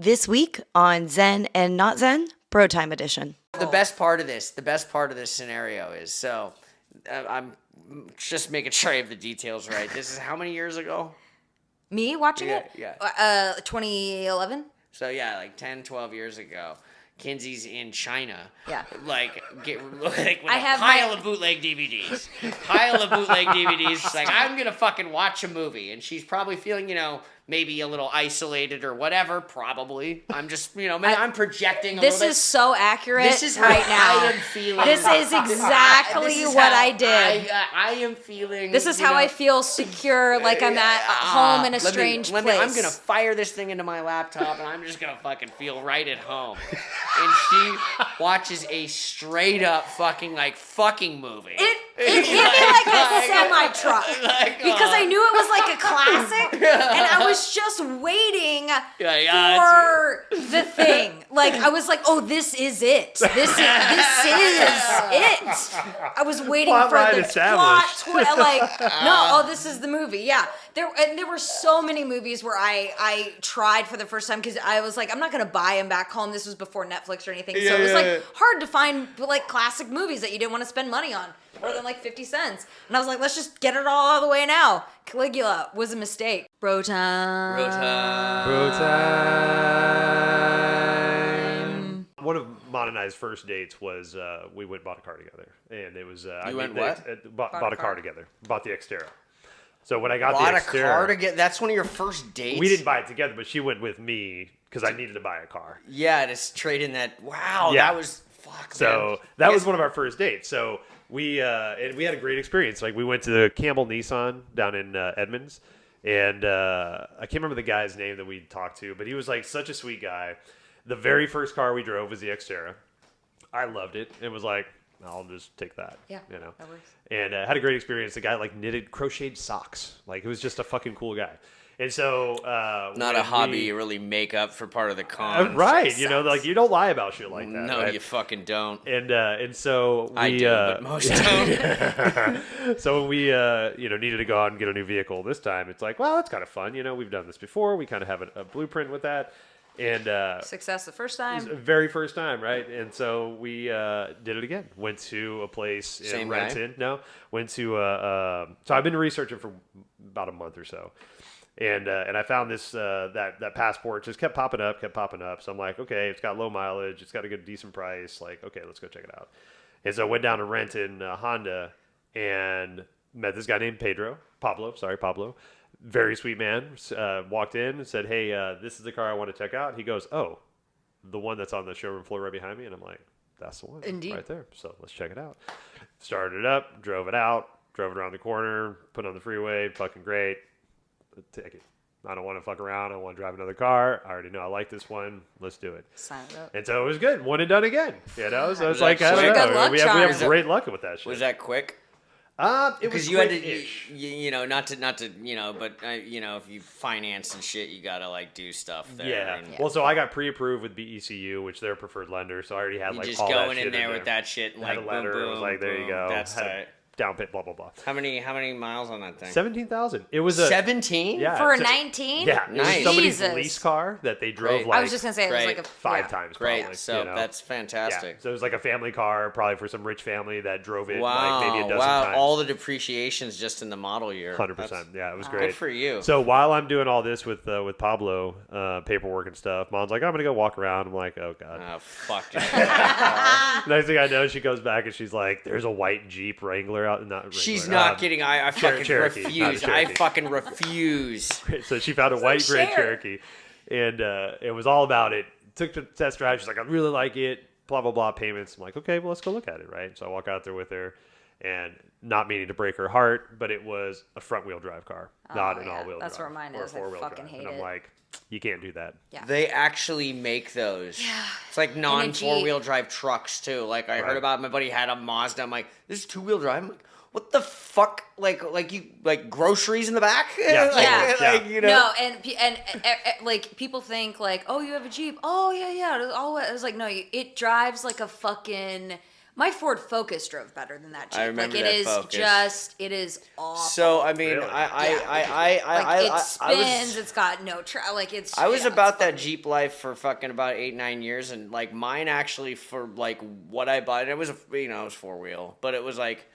This week on Zen and Not Zen, BroTime edition. The best part of this scenario is, so I'm just making sure I have the details right. This is how many years ago? Me watching it? Yeah. 2011? So yeah, like 10, 12 years ago. Kinsey's in China. Yeah. Like, with a pile of bootleg DVDs. She's like, I'm going to fucking watch a movie. And she's probably feeling, maybe a little isolated or whatever. Probably. I'm just, I'm projecting a little bit. This is so accurate This is how right now. I am feeling. This is exactly what I did. I am feeling. This is how I feel secure, like I'm at home in a strange place. I'm going to fire this thing into my laptop, and I'm just going to fucking feel right at home. And she watches a straight up fucking movie. It hit me like a semi-truck because I knew it was like a classic, and I was just waiting for the thing. Like I was like, "Oh, this is it. This is it." I was waiting for the plot. This is the movie. Yeah, there were so many movies where I tried for the first time because I was like, I'm not gonna buy them back home. This was before Netflix or anything, so it was hard to find classic movies that you didn't want to spend money on. More than 50 cents. And I was like, let's just get it all out of the way now. Caligula was a mistake. BroTime. One of Mon and I's first dates was we went and bought a car together. And it was... Bought a car together. Bought the Xterra. So when I got the Xterra... Bought a car together? That's one of your first dates? We didn't buy it together, but she went with me because I needed to buy a car. Yeah, to trade in that... Wow, that was... Fuck, so man. That was one of our first dates. So... We had a great experience. Like we went to the Campbell Nissan down in Edmonds, and I can't remember the guy's name that we talked to, but he was like such a sweet guy. The very first car we drove was the Xterra. I loved it. It was like, I'll just take that. Yeah, that works. And had a great experience. The guy knitted crocheted socks. Like it was just a fucking cool guy. And so, not a hobby you really make up for part of the con, right? You don't lie about shit like that. No, right? you fucking don't. And so I do, but most don't. So when we needed to go out and get a new vehicle this time, it's like, well, that's kind of fun. We've done this before. We kind of have a blueprint with that, and success the first time, very first time, right? And so we did it again. Went to a place in Renton. No, went to so I've been researching for about a month or so. And I found this that passport just kept popping up. So I'm like, okay, it's got low mileage, it's got a good decent price. Like, okay, let's go check it out. And so I went down to Renton Honda and met this guy named Pablo. Very sweet man. Walked in and said, hey, this is the car I want to check out. He goes, oh, the one that's on the showroom floor right behind me. And I'm like, that's the one. Indeed. Right there. So let's check it out. Started it up, drove it out, drove it around the corner, put it on the freeway. Fucking great. Take it. I don't want to fuck around. I want to drive another car. I already know I like this one. Let's do it. Sign it up. And so it was good. One and done again. So it's like, I don't know. Good luck we have great luck with that shit. Was that quick? It was you had to, quick-ish. not to, but if you finance and shit, you gotta do stuff there. Yeah. Well, so I got pre-approved with BECU, which they're a preferred lender. So I already had you just all going that shit in there with that shit. Had a letter. Boom, it was like, there boom, you go. That's tight. Down pit, blah blah blah. How many miles on that thing? 17,000. It was 17. Yeah, for a 19. Yeah, it was nice. somebody's lease car that they drove I was just gonna say it was like a 5 times. Great. Probably, so that's fantastic. Yeah. So it was like a family car, probably for some rich family that drove it wow. maybe a dozen times. All the depreciation's just in the model year. 100%. Yeah, it was great. Good for you. So while I'm doing all this with Pablo, paperwork and stuff, Mom's like, I'm gonna go walk around. I'm like, oh god. Oh fuck. Next thing I know, she goes back and she's like, there's a white Jeep Wrangler out. Not Wrangler. She's not kidding. I fucking Cherokee, refuse. I fucking refuse. So she found a white Grand Cherokee, and it was all about it. Took the test drive. She's like, I really like it. Blah blah blah. Payments. I'm like, okay, well let's go look at it, right? So I walk out there with her, and not meaning to break her heart, but it was a front wheel drive car, not an all wheel drive. That's where mine is. I fucking hate it. And I'm like, you can't do that. Yeah. They actually make those. Yeah. It's like non-4-wheel drive trucks too. Like I heard about, my buddy had a Mazda. I'm like, this is 2-wheel drive. I'm like, what the fuck? Like you groceries in the back? Yeah. No, and people think like, oh, you have a Jeep. Oh yeah. I was like, no, it drives like a fucking My Ford Focus drove better than that Jeep. I remember like, that it is Focus. it is awful. So I mean, Really? It spins. I was, It's got no it's. I was yeah, about it's that funny. Jeep life for fucking about 8-9 years, and like mine actually for like what I bought, it was it was 4-wheel, but it was like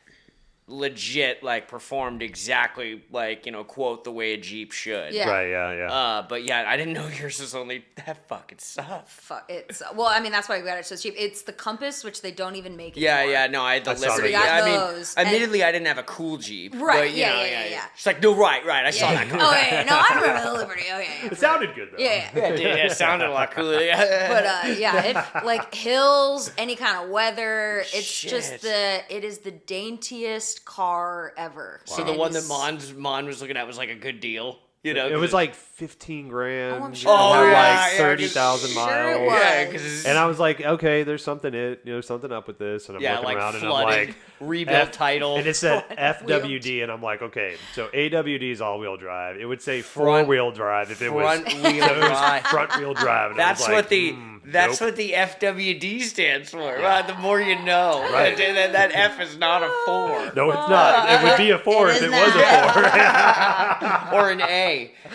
legit, like performed exactly like quote the way a Jeep should. Yeah. Right, yeah. But yeah, I didn't know yours was only that fucking stuff. It's well, I mean that's why we got it so cheap. It's the Compass, which they don't even make Yeah, anymore. yeah, no, I had the I saw Liberty. that. So we got I mean, those, and- admittedly, I didn't have a cool Jeep. Right, But, yeah. She's like, no, right, I saw that car. Oh yeah, no, I remember the Liberty. Oh yeah. It sounded good, though. Yeah. Yeah, it did. It sounded a lot cooler. But if like hills, any kind of weather, it's Shit. just it is the daintiest car ever. So the one that Mon was looking at was like a good deal. It was like 15 grand. Oh, I'm sure. Oh, Had yeah, like yeah, 30,000 Sure miles. it was. Yeah, because And I was like, okay, there's something up with this. And I'm looking like around and I'm flooded, like, rebuilt title. And it said FWD, and I'm like, okay, so AWD is all-wheel drive. It would say four-wheel drive if it was front-wheel drive. front-wheel drive. And That's I was what like, the nope. what the FWD stands for. Well, the more you know. Right. That F is not a 4. No, it's not. It would be a 4 It if is it was a 4. Or an A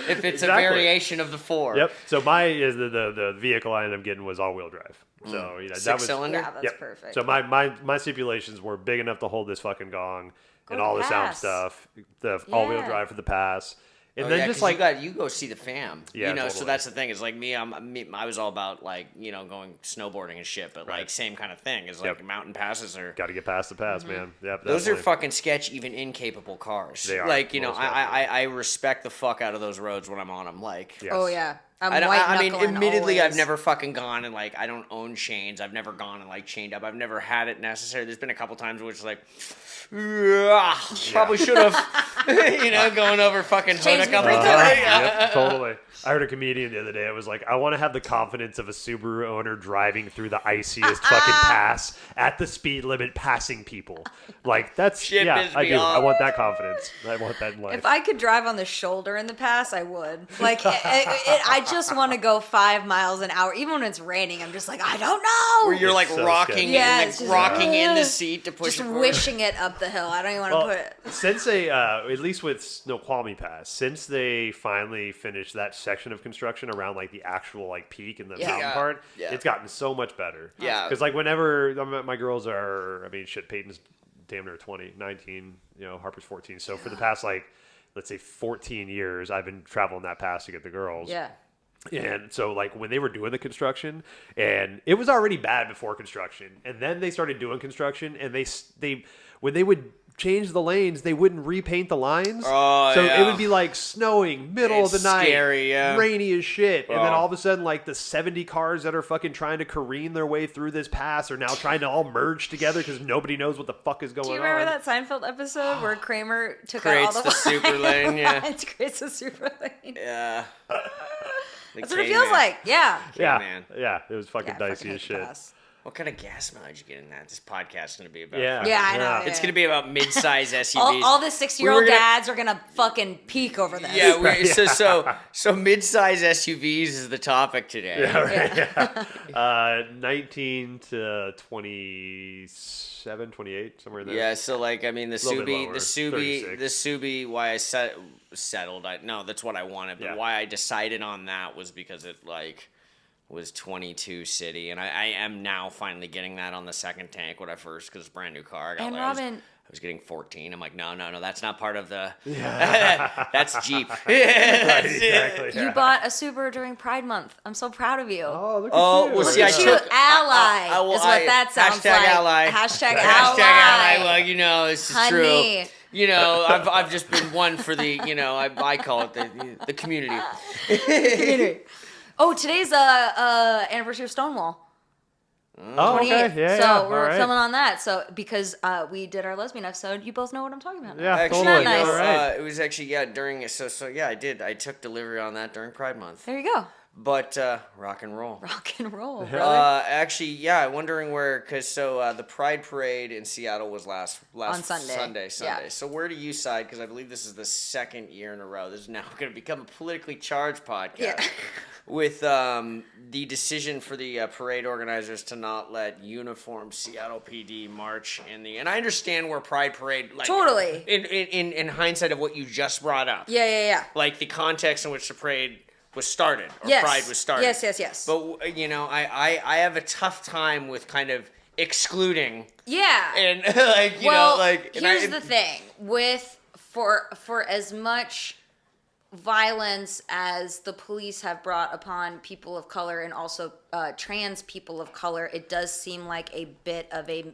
if it's Exactly. a variation of the 4. Yep. So the vehicle I ended up getting was all-wheel drive. So that was 6-cylinder. Yeah, that's Yep. perfect. So my stipulations were big enough to hold this fucking gong and to all the sound pass. stuff, the all-wheel Yeah. drive for the pass, and Oh, then yeah, just 'cause like you go see the fam. Yeah, So totally. that's the thing. Is like me. I was all about like going snowboarding and shit, but like Right. same kind of thing. Is like Yep. mountain passes are. got to get past the pass, man. Yep. Those are definitely. fucking sketch, even incapable cars. They are, Like most I respect the fuck out of those roads when I'm on them. Like. Yes. Oh yeah. I mean, white-knuckling admittedly, I've always. never fucking gone and like I don't own chains. I've never gone and like chained up. I've never had it necessary. There's been a couple times where it's like, probably should have, going over fucking Chains Hoda couple me pretty times. good. Yep, totally. I heard a comedian the other day. It was like, I want to have the confidence of a Subaru owner driving through the iciest fucking pass at the speed limit, passing people. Like that's Shit yeah, pissed I me do. off. I want that confidence. I want that in life. If I could drive on the shoulder in the pass, I would. Like, I just want to go 5 miles an hour, even when it's raining. I'm just like, I don't know. Where you're like It's so rocking, sketchy. Yeah, and it's like just, rocking in the seat to push just it forward. wishing it up the hill. I don't even want to Well, put it. since they, at least with Snoqualmie Pass, since they finally finished that section of construction around like the actual like peak and the Yeah. mountain Yeah. part, Yeah. it's gotten so much better. Yeah. Because like whenever my girls are, I mean, shit, Peyton's damn near 20, 19, Harper's 14. So for the past like, let's say 14 years, I've been traveling that pass to get the girls. Yeah. And so, like, when they were doing the construction, and it was already bad before construction, and then they started doing construction, and they when they would change the lanes, they wouldn't repaint the lines. Oh, so yeah. it would be like snowing, middle It's of the night, scary, yeah. rainy as shit, and then Oh. all of a sudden, like the 70 cars that are fucking trying to careen their way through this pass are now trying to all merge together because nobody knows what the fuck is going on. Do you remember that Seinfeld episode where Kramer took Creates out all the super lane, yeah. It creates a super lane. Yeah. That's what it feels like. Yeah. Yeah, man. yeah, it was fucking Yeah, dicey fucking as hate shit. the pass. What kind of gas mileage you get in that? This podcast is going to be about. Yeah. Yeah, I know. Yeah. yeah, It's yeah. going to be about mid-size SUVs. all the 60-year-old We were gonna- dads are gonna fucking peak over this. Yeah, so mid-size SUVs is the topic today. Yeah, right. 19 to 27, 28, somewhere in there. Yeah, so like I mean the little bit Subi, lower, the Subi, 36. the Subi. Why I settled? No, that's what I wanted. But Yeah. why I decided on that was because it like was 22 city, and I am now finally getting that on the second tank. When I first, because it's a brand new car. I got, And I was- Robin- I was getting 14. I'm like, no, that's not part of the. That's Jeep. That's it. Exactly. You bought a Subaru during Pride Month. I'm so proud of you. Oh, look Oh, at you. well, see, I Look at took you, ally I will- is what that sounds hashtag like. ally. Hashtag Hashtag ally. ally. Well, this is Honey. true. I've just been one for the, I call it the community. Oh, today's anniversary of Stonewall. Oh, okay. 28th. Yeah, so yeah. we're all right. filming on that. So because we did our lesbian episode, you both know what I'm talking about. now. Yeah, Actually, totally. Nice. All right. it was actually during I took delivery on that during Pride Month. There you go. But rock and roll. Rock and roll, brother. Actually, yeah, wondering where, because the Pride Parade in Seattle was last on Sunday. Sunday. So where do you side? Because I believe this is the second year in a row. This is now going to become a politically charged podcast with the decision for the parade organizers to not let uniformed Seattle PD march in the. And I understand where Pride Parade, like totally in hindsight of what you just brought up. Yeah. Like the context in which the parade was started, or Pride was started. Yes. But I have a tough time with kind of excluding. Yeah. And here's the thing for as much violence as the police have brought upon people of color and also trans people of color, it does seem like a bit of a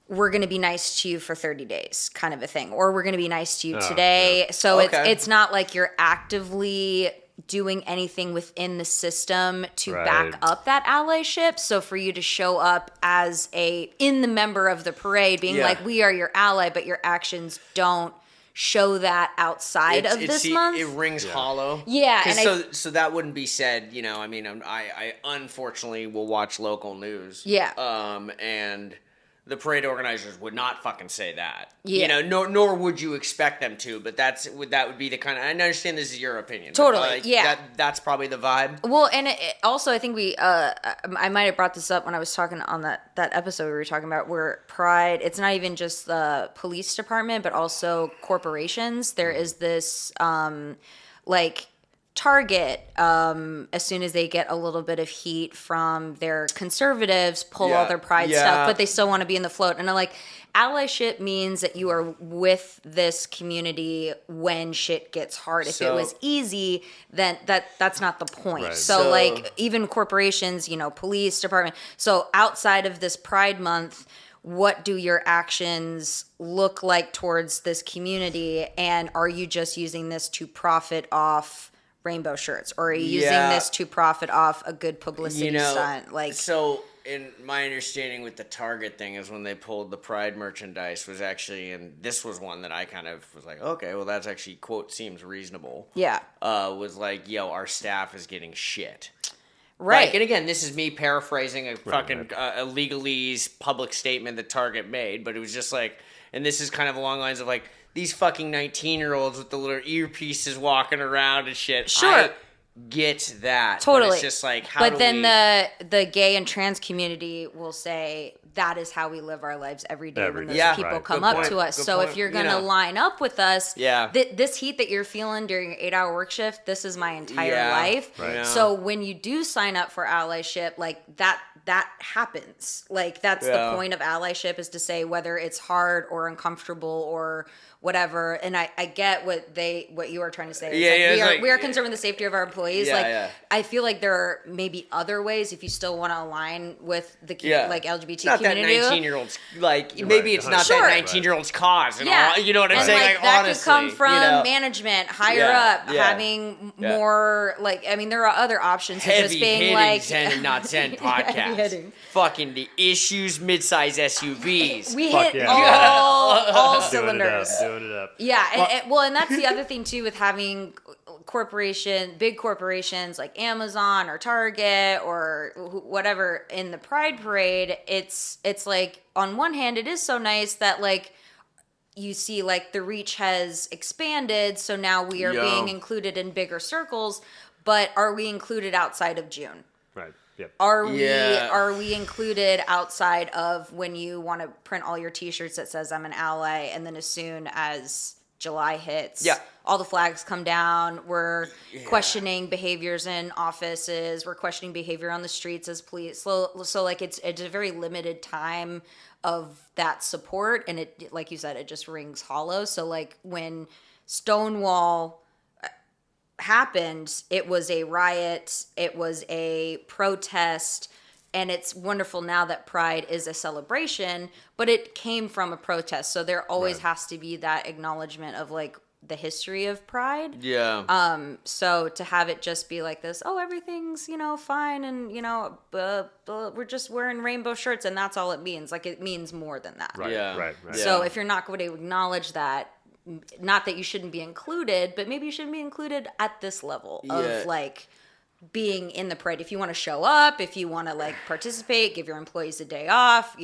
we're going to be nice to you for 30 days kind of a thing, or we're going to be nice to you today. Yeah. So it's not like you're actively doing anything within the system to back up that allyship. So for you to show up as in the member of the parade being like, we are your ally, but your actions don't show that outside of this month. It rings hollow. Yeah. And so that wouldn't be said, I mean, I unfortunately will watch local news. Yeah. And the parade organizers would not fucking say that. Yeah. Nor would you expect them to, but that would be the kind of, I understand this is your opinion. Totally, That's probably the vibe. Well, and it also, I think I might have brought this up when I was talking on that episode we were talking about where Pride, it's not even just the police department, but also corporations. There is this, Target, as soon as they get a little bit of heat from their conservatives, pull all their Pride stuff, but they still want to be in the float. And I'm like, allyship means that you are with this community when shit gets hard. If it was easy, then that's not the point. Right. So like even corporations, police department. So outside of this Pride Month, what do your actions look like towards this community? And are you just using this to profit off rainbow shirts, or are you using this to profit off a good publicity stunt? So in my understanding with the Target thing is when they pulled the Pride merchandise was actually, and this was one that I kind of was like, okay, well that's actually quote seems reasonable. Yeah. Was like, our staff is getting shit. Right. And again, this is me paraphrasing a fucking a legalese public statement that Target made, but it was just like, and this is kind of along the lines of like, these fucking 19-year-olds with the little earpieces walking around and shit. Sure. I get that. Totally. But it's just like, the gay and trans community will say that is how we live our lives every day when those people come up to us. So if you're going to line up with us, this heat that you're feeling during your 8-hour work shift, this is my entire life. Right. So when you do sign up for allyship, like that happens. Like that's the point of allyship, is to say whether it's hard or uncomfortable or whatever. And I get what you are trying to say. We are concerned with the safety of our employees. I feel like there are maybe other ways if you still want to align with the LGBT community. That 19-year-old's maybe it's not that 19-year-old's cause. And all, you know what I'm saying? Like that honestly, could come from management higher up having more there are other options. Heavy just being hitting like Zen and Not Zen podcast. Fucking the issues, mid-size SUVs. We hit all cylinders. Doing it up. Yeah, and that's the other thing too with having big corporations like Amazon or Target or whatever in the Pride Parade. It's like on one hand it is so nice that like you see like the reach has expanded, so now we are being included in bigger circles. But are we included outside of June? Right. Yep. Are we included outside of when you want to print all your T-shirts that says I'm an ally, and then as soon as July hits, all the flags come down. We're questioning behaviors in offices. We're questioning behavior on the streets as police. So like it's a very limited time of that support, and it, like you said, it just rings hollow. So like when Stonewall happened, it was a riot, it was a protest, and it's wonderful now that Pride is a celebration, but it came from a protest, so there always has to be that acknowledgement of like the history of Pride. So to have it just be like this, everything's fine, and we're just wearing rainbow shirts and that's all it means, like it means more than that. Right. So if you're not going to acknowledge that, not that you shouldn't be included, but maybe you shouldn't be included at this level of like being in the parade. If you want to show up, if you want to like participate, give your employees a day off,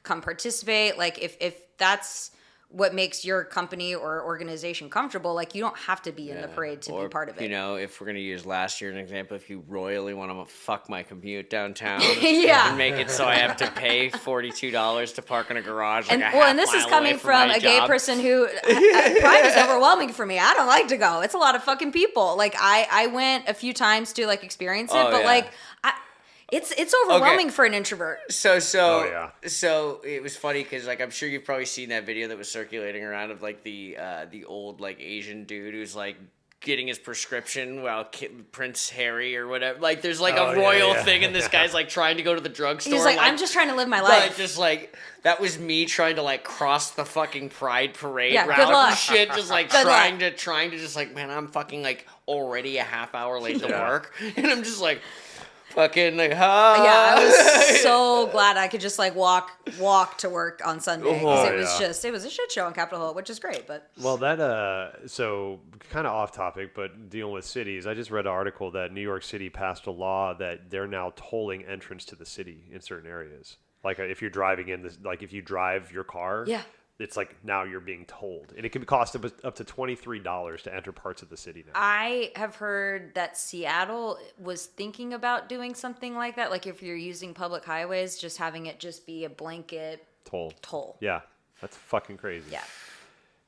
come participate. Like if that's what makes your company or organization comfortable, like you don't have to be in the parade to be part of it. If we're going to use last year as an example, if you royally want to fuck my commute downtown and make it so I have to pay $42 to park in a garage and this is coming from a gay person who Pride is overwhelming for me. I don't like to go. It's a lot of fucking people. Like I went a few times to like experience it, but like it's overwhelming for an introvert. So it was funny because like I'm sure you've probably seen that video that was circulating around of like the old like Asian dude who's like getting his prescription while Prince Harry or whatever. Like there's like a royal thing, and this guy's like trying to go to the drugstore. He's like, I'm just trying to live my life. Just like that was me trying to like cross the fucking Pride parade route good luck. and shit. Just like trying to just like, man, I'm fucking like already a half hour late to work, and I'm just like. Fucking like, hi. Yeah, I was so glad I could just like walk to work on Sunday because it was a shit show on Capitol Hill, which is great. But so kind of off topic, but dealing with cities, I just read an article that New York City passed a law that they're now tolling entrance to the city in certain areas. Like if you're driving in this, like if you drive your car, it's like now you're being tolled, and it can cost up to $23 to enter parts of the city now. I have heard that Seattle was thinking about doing something like that. Like if you're using public highways, just having it just be a blanket toll. Yeah, that's fucking crazy. Yeah.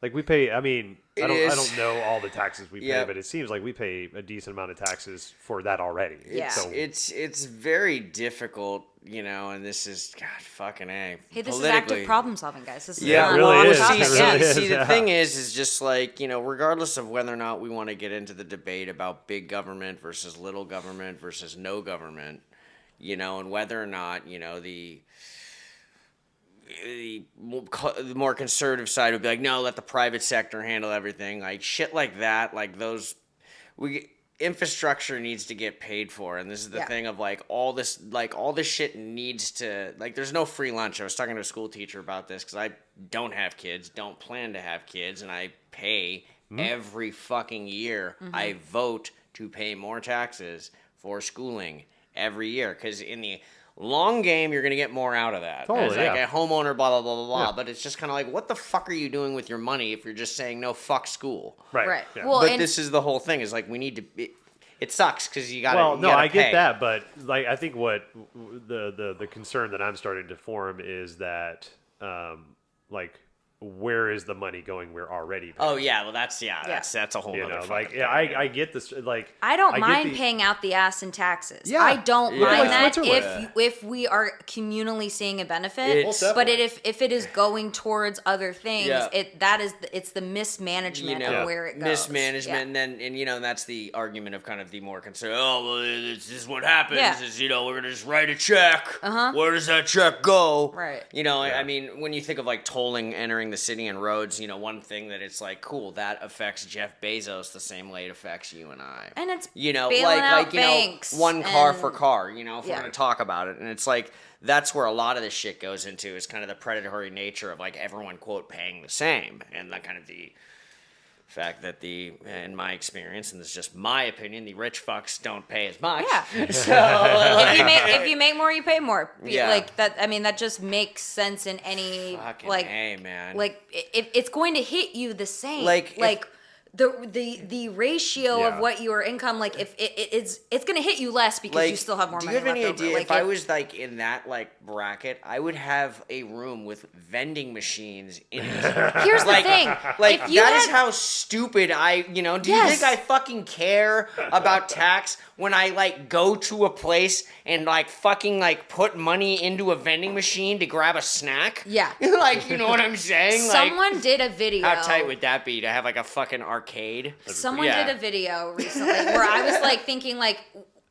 Like we pay, I mean, I don't know all the taxes we pay, but it seems like we pay a decent amount of taxes for that already. Yeah. So, it's very difficult, and this is, God, fucking A. Hey, this is active problem solving, guys. This is it really is. See, the thing is just like, regardless of whether or not we want to get into the debate about big government versus little government versus no government, and whether or not, the more conservative side would be like, no, let the private sector handle everything. Like shit like that, like infrastructure needs to get paid for, and this is the thing of like all this shit needs to, like, there's no free lunch. I was talking to a school teacher about this because I don't have kids, don't plan to have kids, and I pay every fucking year. I vote to pay more taxes for schooling every year because in the long game, you're going to get more out of that. Totally, as like a homeowner, blah, blah, blah, blah, blah. But it's just kind of like, what the fuck are you doing with your money if you're just saying, no, fuck school? Right. Yeah. Well, but this is the whole thing, is like, we need to... It sucks because you got to Well, no, I pay. get that, but like I think what the concern that I'm starting to form is that like where is the money going? We're already paying. Oh yeah, well that's a whole other like I get this, like I don't mind paying out the ass in taxes. Yeah. I don't mind that if we are communally seeing a benefit. But if it is going towards other things, it's the mismanagement of where it goes. Mismanagement, and that's the argument of kind of the more concerned. Oh well, this is what happens. Is we're gonna just write a check. Where does that check go? Right. I mean, when you think of like tolling entering the city and roads, one thing that it's like, cool, that affects Jeff Bezos the same way it affects you and I. And it's banks one car for car, if we're going to talk about it. And it's like, that's where a lot of this shit goes into, is kind of the predatory nature of like everyone, quote, paying the same. And that kind of the fact that in my experience, and this is just my opinion, the rich fucks don't pay as much. Yeah. So if you make more, you pay more. Yeah. Like that. I mean, that just makes sense in any fucking like. A, man. Like it's going to hit you the same. Like the ratio of what your income, like if it's going to hit you less because you still have more money left over. Do you have any idea, if I was like in that like bracket, I would have a room with vending machines in it. Here's the thing. Like is how stupid do you think I fucking care about tax when I like go to a place and like fucking like put money into a vending machine to grab a snack? Yeah. Like, you know what I'm saying? Someone did a video. How tight would that be to have like a fucking arcade? Someone did a video recently where I was like thinking like,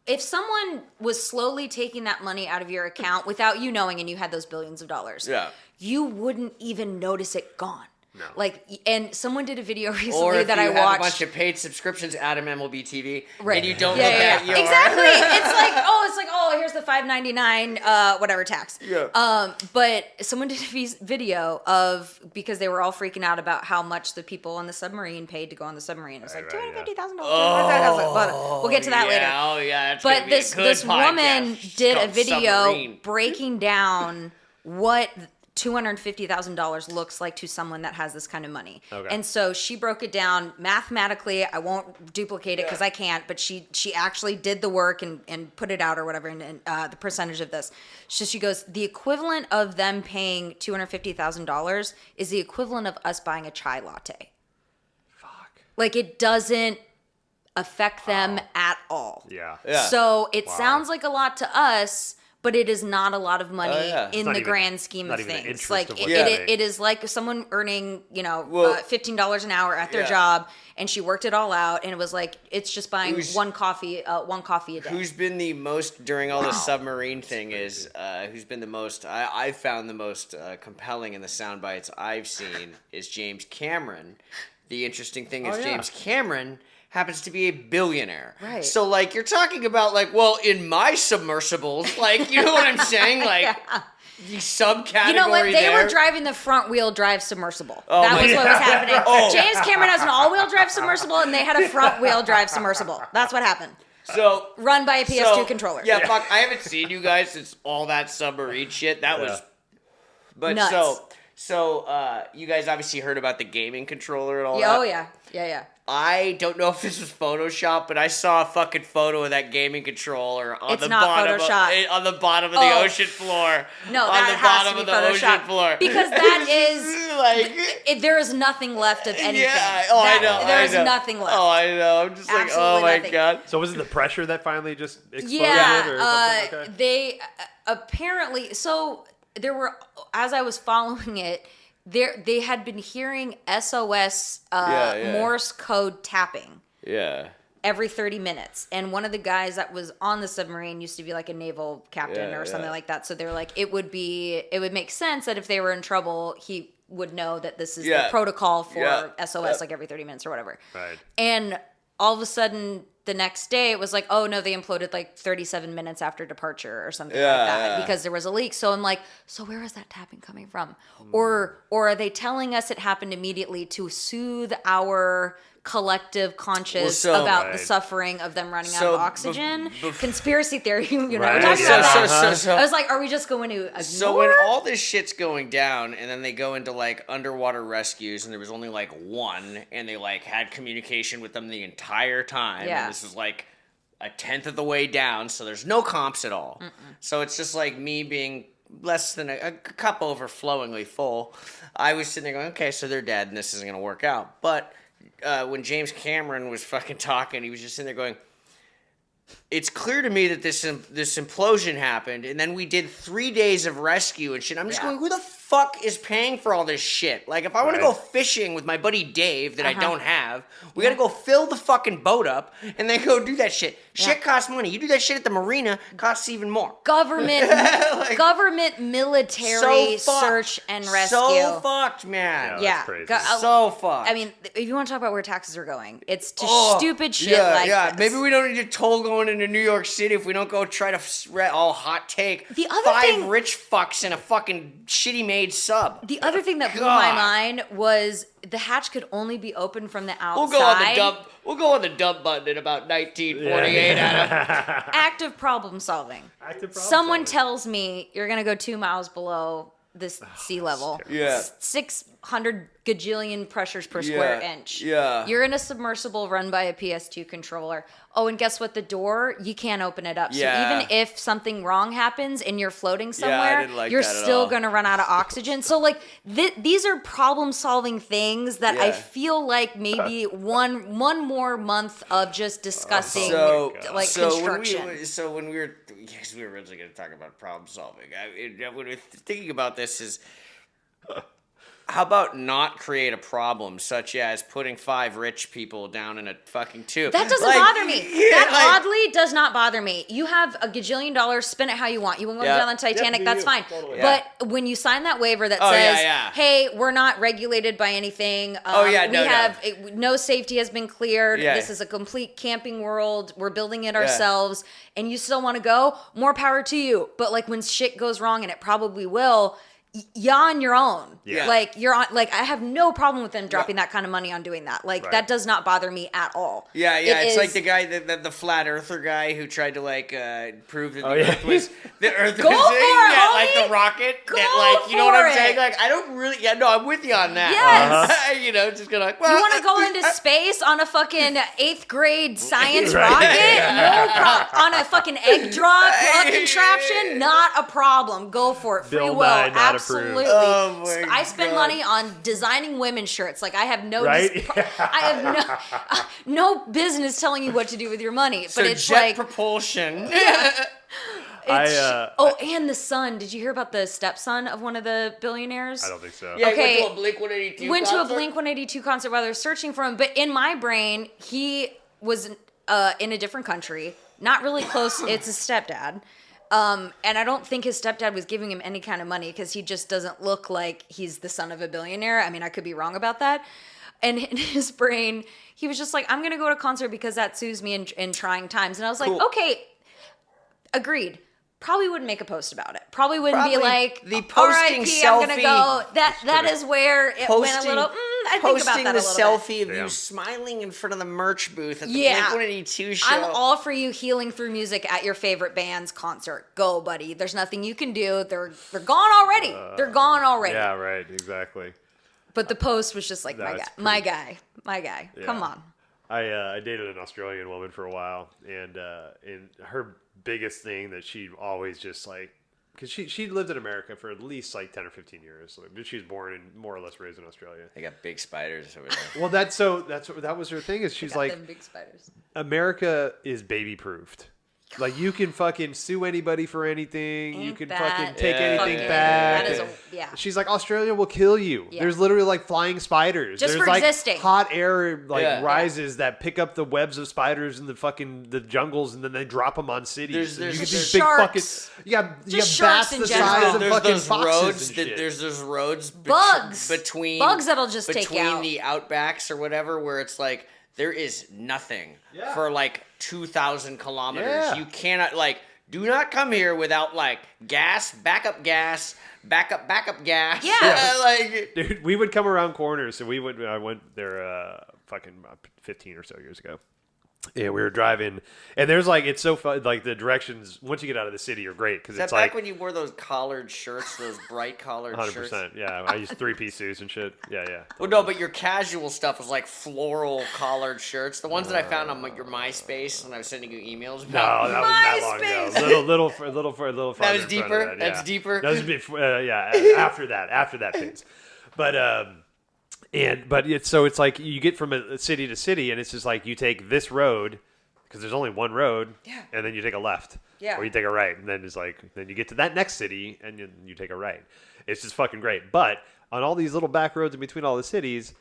if someone was slowly taking that money out of your account without you knowing, and you had those billions of dollars, you wouldn't even notice it gone. No. Like, and someone did a video recently that I watched. Or if you have a bunch of paid subscriptions out of MLB TV, right. and you don't look at your... Exactly. It's like, oh, here's the $5 $5.99, whatever tax. Yeah. But someone did a video of, because they were all freaking out about how much the people on the submarine paid to go on the submarine. It was like $250,000. But we'll get to that later. Oh yeah. But this woman did a video Submarine. breaking down what $250,000 looks like to someone that has this kind of money. Okay. And so she broke it down mathematically. I won't duplicate it because I can't, but she actually did the work and put it out or whatever, and the percentage of this. So she goes, the equivalent of them paying $250,000 is the equivalent of us buying a chai latte. Fuck. Like, it doesn't affect them at all. Yeah. So it sounds like a lot to us, but it is not a lot of money in the grand scheme of things. Like it is like someone earning, $15 an hour at their job, and she worked it all out, and it was like it's just buying one coffee a day. Who's been the most during all this submarine thing is who's been the most? I found the most compelling in the sound bites I've seen is James Cameron. The interesting thing is James Cameron happens to be a billionaire. Right. So, like, you're talking about, like, well, in my submersibles, like, you know what I'm saying? Like, the subcategory You know what? They there. were driving the front-wheel drive submersible. Oh that my was what was happening. James Oh. Cameron has an all-wheel drive submersible, and they had a front-wheel drive submersible. That's what happened. So Run by a PS2 controller. Yeah, fuck, I haven't seen you guys since all that submarine shit. That was... But nuts. So, you guys obviously heard about the gaming controller and all Yeah, that. oh, yeah. Yeah. I don't know if this was Photoshop, but I saw a fucking photo of that gaming controller on It's not Photoshop. on the bottom of the ocean floor. No, on that the has bottom to of be the Photoshop. ocean floor. Because that is... like, there is nothing left of anything. yeah, I know. There is nothing left. Oh, I know. I'm just like, Absolutely oh my nothing. god. So was it the pressure that finally just exploded? Yeah, or something? Okay. they apparently... So there were... As I was following it, they had been hearing SOS Morse code tapping. Yeah. Every 30 minutes. And one of the guys that was on the submarine used to be like a naval captain or something like that. So they were like, it would make sense that if they were in trouble, he would know that this is the protocol for SOS like every 30 minutes or whatever. Right. And all of a sudden the next day it was like, oh no, they imploded like 37 minutes after departure or something like that because there was a leak. So I'm like, so where is that tapping coming from? Or are they telling us it happened immediately to soothe our collective conscious about the suffering of them running out of oxygen? Conspiracy theory, we're talking about that. I was like, are we just going to ignore? So when all this shit's going down, and then they go into like underwater rescues, and there was only like one, and they like had communication with them the entire time. Yeah. And this is like a tenth of the way down, so there's no comps at all. So it's just like me being less than a cup overflowingly full. I was sitting there going, okay, so they're dead, and this isn't going to work out. But when James Cameron was fucking talking, he was just sitting there going, it's clear to me that this implosion happened, and then we did 3 days of rescue and shit. I'm just going, who the fuck is paying for all this shit? Like, if I want to go fishing with my buddy Dave that I don't have, we got to go fill the fucking boat up and then go do that shit. Shit costs money. You do that shit at the marina, costs even more. Government, military search and rescue. So fucked, man. Yeah. Crazy. So fucked. I mean, if you want to talk about where taxes are going, it's to stupid shit like this. Maybe we don't need a toll going into New York City if we don't go try to hot take The other 5 thing- rich fucks in a fucking shitty made sub. The other thing that blew my mind was the hatch could only be opened from the outside. We'll go on the dump button in about 1948, Adam. Active problem solving. Someone tells me you're going to go 2 miles below this sea level. Yeah. 600 gajillion pressures per square inch. Yeah. You're in a submersible run by a PS2 controller. Oh, and guess what? The door, you can't open it up. Yeah. So even if something wrong happens and you're floating somewhere, didn't like you're that at still all. going to run out of oxygen. So like these are problem solving things that I feel like maybe one more month of just discussing construction. When we were originally going to talk about problem solving, when we were thinking about this is How about not create a problem, such as putting 5 rich people down in a fucking tube? That doesn't bother me. That oddly does not bother me. You have $1 gajillion, spend it how you want. You want to go down on Titanic, that's fine. Totally. But when you sign that waiver that says, hey, we're not regulated by anything. No safety has been cleared. Yeah. This is a complete camping world. We're building it ourselves. And you still want to go, more power to you. But like when shit goes wrong, and it probably will, you're on your own. Yeah. Like you're on. Like I have no problem with them dropping that kind of money on doing that. Like that does not bother me at all. Yeah. It's like the guy, the flat earther guy who tried to like prove that the Earth was Go for it, like homie. the rocket. Go that like you know what I'm for saying? it. Like I don't really. Yeah, no, I'm with you on that. Yes. You know, just gonna like. You want to go into space on a fucking 8th grade science rocket? No problem. On a fucking egg drop contraption? Not a problem. Go for it. Free Bill will. Nye, not Absolutely. approved. I spend money on designing women's shirts. Like I have no, Right? I have no business telling you what to do with your money. But So it's jet like propulsion. and the son. Did you hear about the stepson of one of the billionaires? I don't think so. Yeah, Okay. went to a Blink 182 Went to a concert. Blink 182 concert while they were searching for him. But in my brain, he was in a different country, not really close. It's his stepdad. And I don't think his stepdad was giving him any kind of money because he just doesn't look like he's the son of a billionaire. I mean, I could be wrong about that. And in his brain, he was just like, I'm going to go to a concert because that soothes me in trying times. And I was like, okay, agreed. Probably wouldn't make a post about it. Probably wouldn't be like, the posting R.I.P., I'm going to go. selfie. That is where it went a little, I think about Posting that a the little bit. selfie of you smiling in front of the merch booth at the Yeah. Blink 182 show. I'm all for you healing through music at your favorite band's concert. Go, buddy. There's nothing you can do. They're gone already. They're gone already. Yeah, right. Exactly. But the post was just like, That's my guy. Yeah. Come on. I dated an Australian woman for a while, and her biggest thing that she always just like, because she lived in America for at least like 10 or 15 years. So she was born and more or less raised in Australia. They got big spiders over there. Well, that was her thing. Is she's like, Them big spiders. America is baby proofed. Like you can fucking sue anybody for anything. You Ain't can that fucking take fucking- anything back. that is yeah. She's like, Australia will kill you. Yeah. There's literally like flying spiders. Just There's for like existing. hot air Yeah. rises that pick up the webs of spiders in the jungles, and then they drop them on cities. There's And you get just these big sharks. fucking you got Just bats sharks in the general. size of There's fucking those foxes roads and that shit. there's those roads Bugs. between Bugs that'll just take between out. the outbacks or whatever, where it's like there is nothing Yeah. for like 2,000 kilometers. Yeah. You cannot do not come here without like backup gas. Yeah. Like Dude, we would come around corners. So I went there fucking 15 or so years ago. Yeah, we were driving, and there's like, it's so fun. Like the directions once you get out of the city are great because is that it's back like when you wore those collared shirts, those bright collared 100%. shirts? Yeah, I used 3-piece suits and shit. Yeah. Well, no, but your casual stuff was like floral collared shirts. The ones that I found on your MySpace when I was sending you emails. No, that was that long ago. Little farther. That was in front of deeper? that, That's yeah. deeper? That was before, after that phase. But it's like you get from a city to city, and it's just like you take this road because there's only one road, and then you take a left, or you take a right, and then it's like then you get to that next city, and you take a right. It's just fucking great. But on all these little back roads in between all the cities,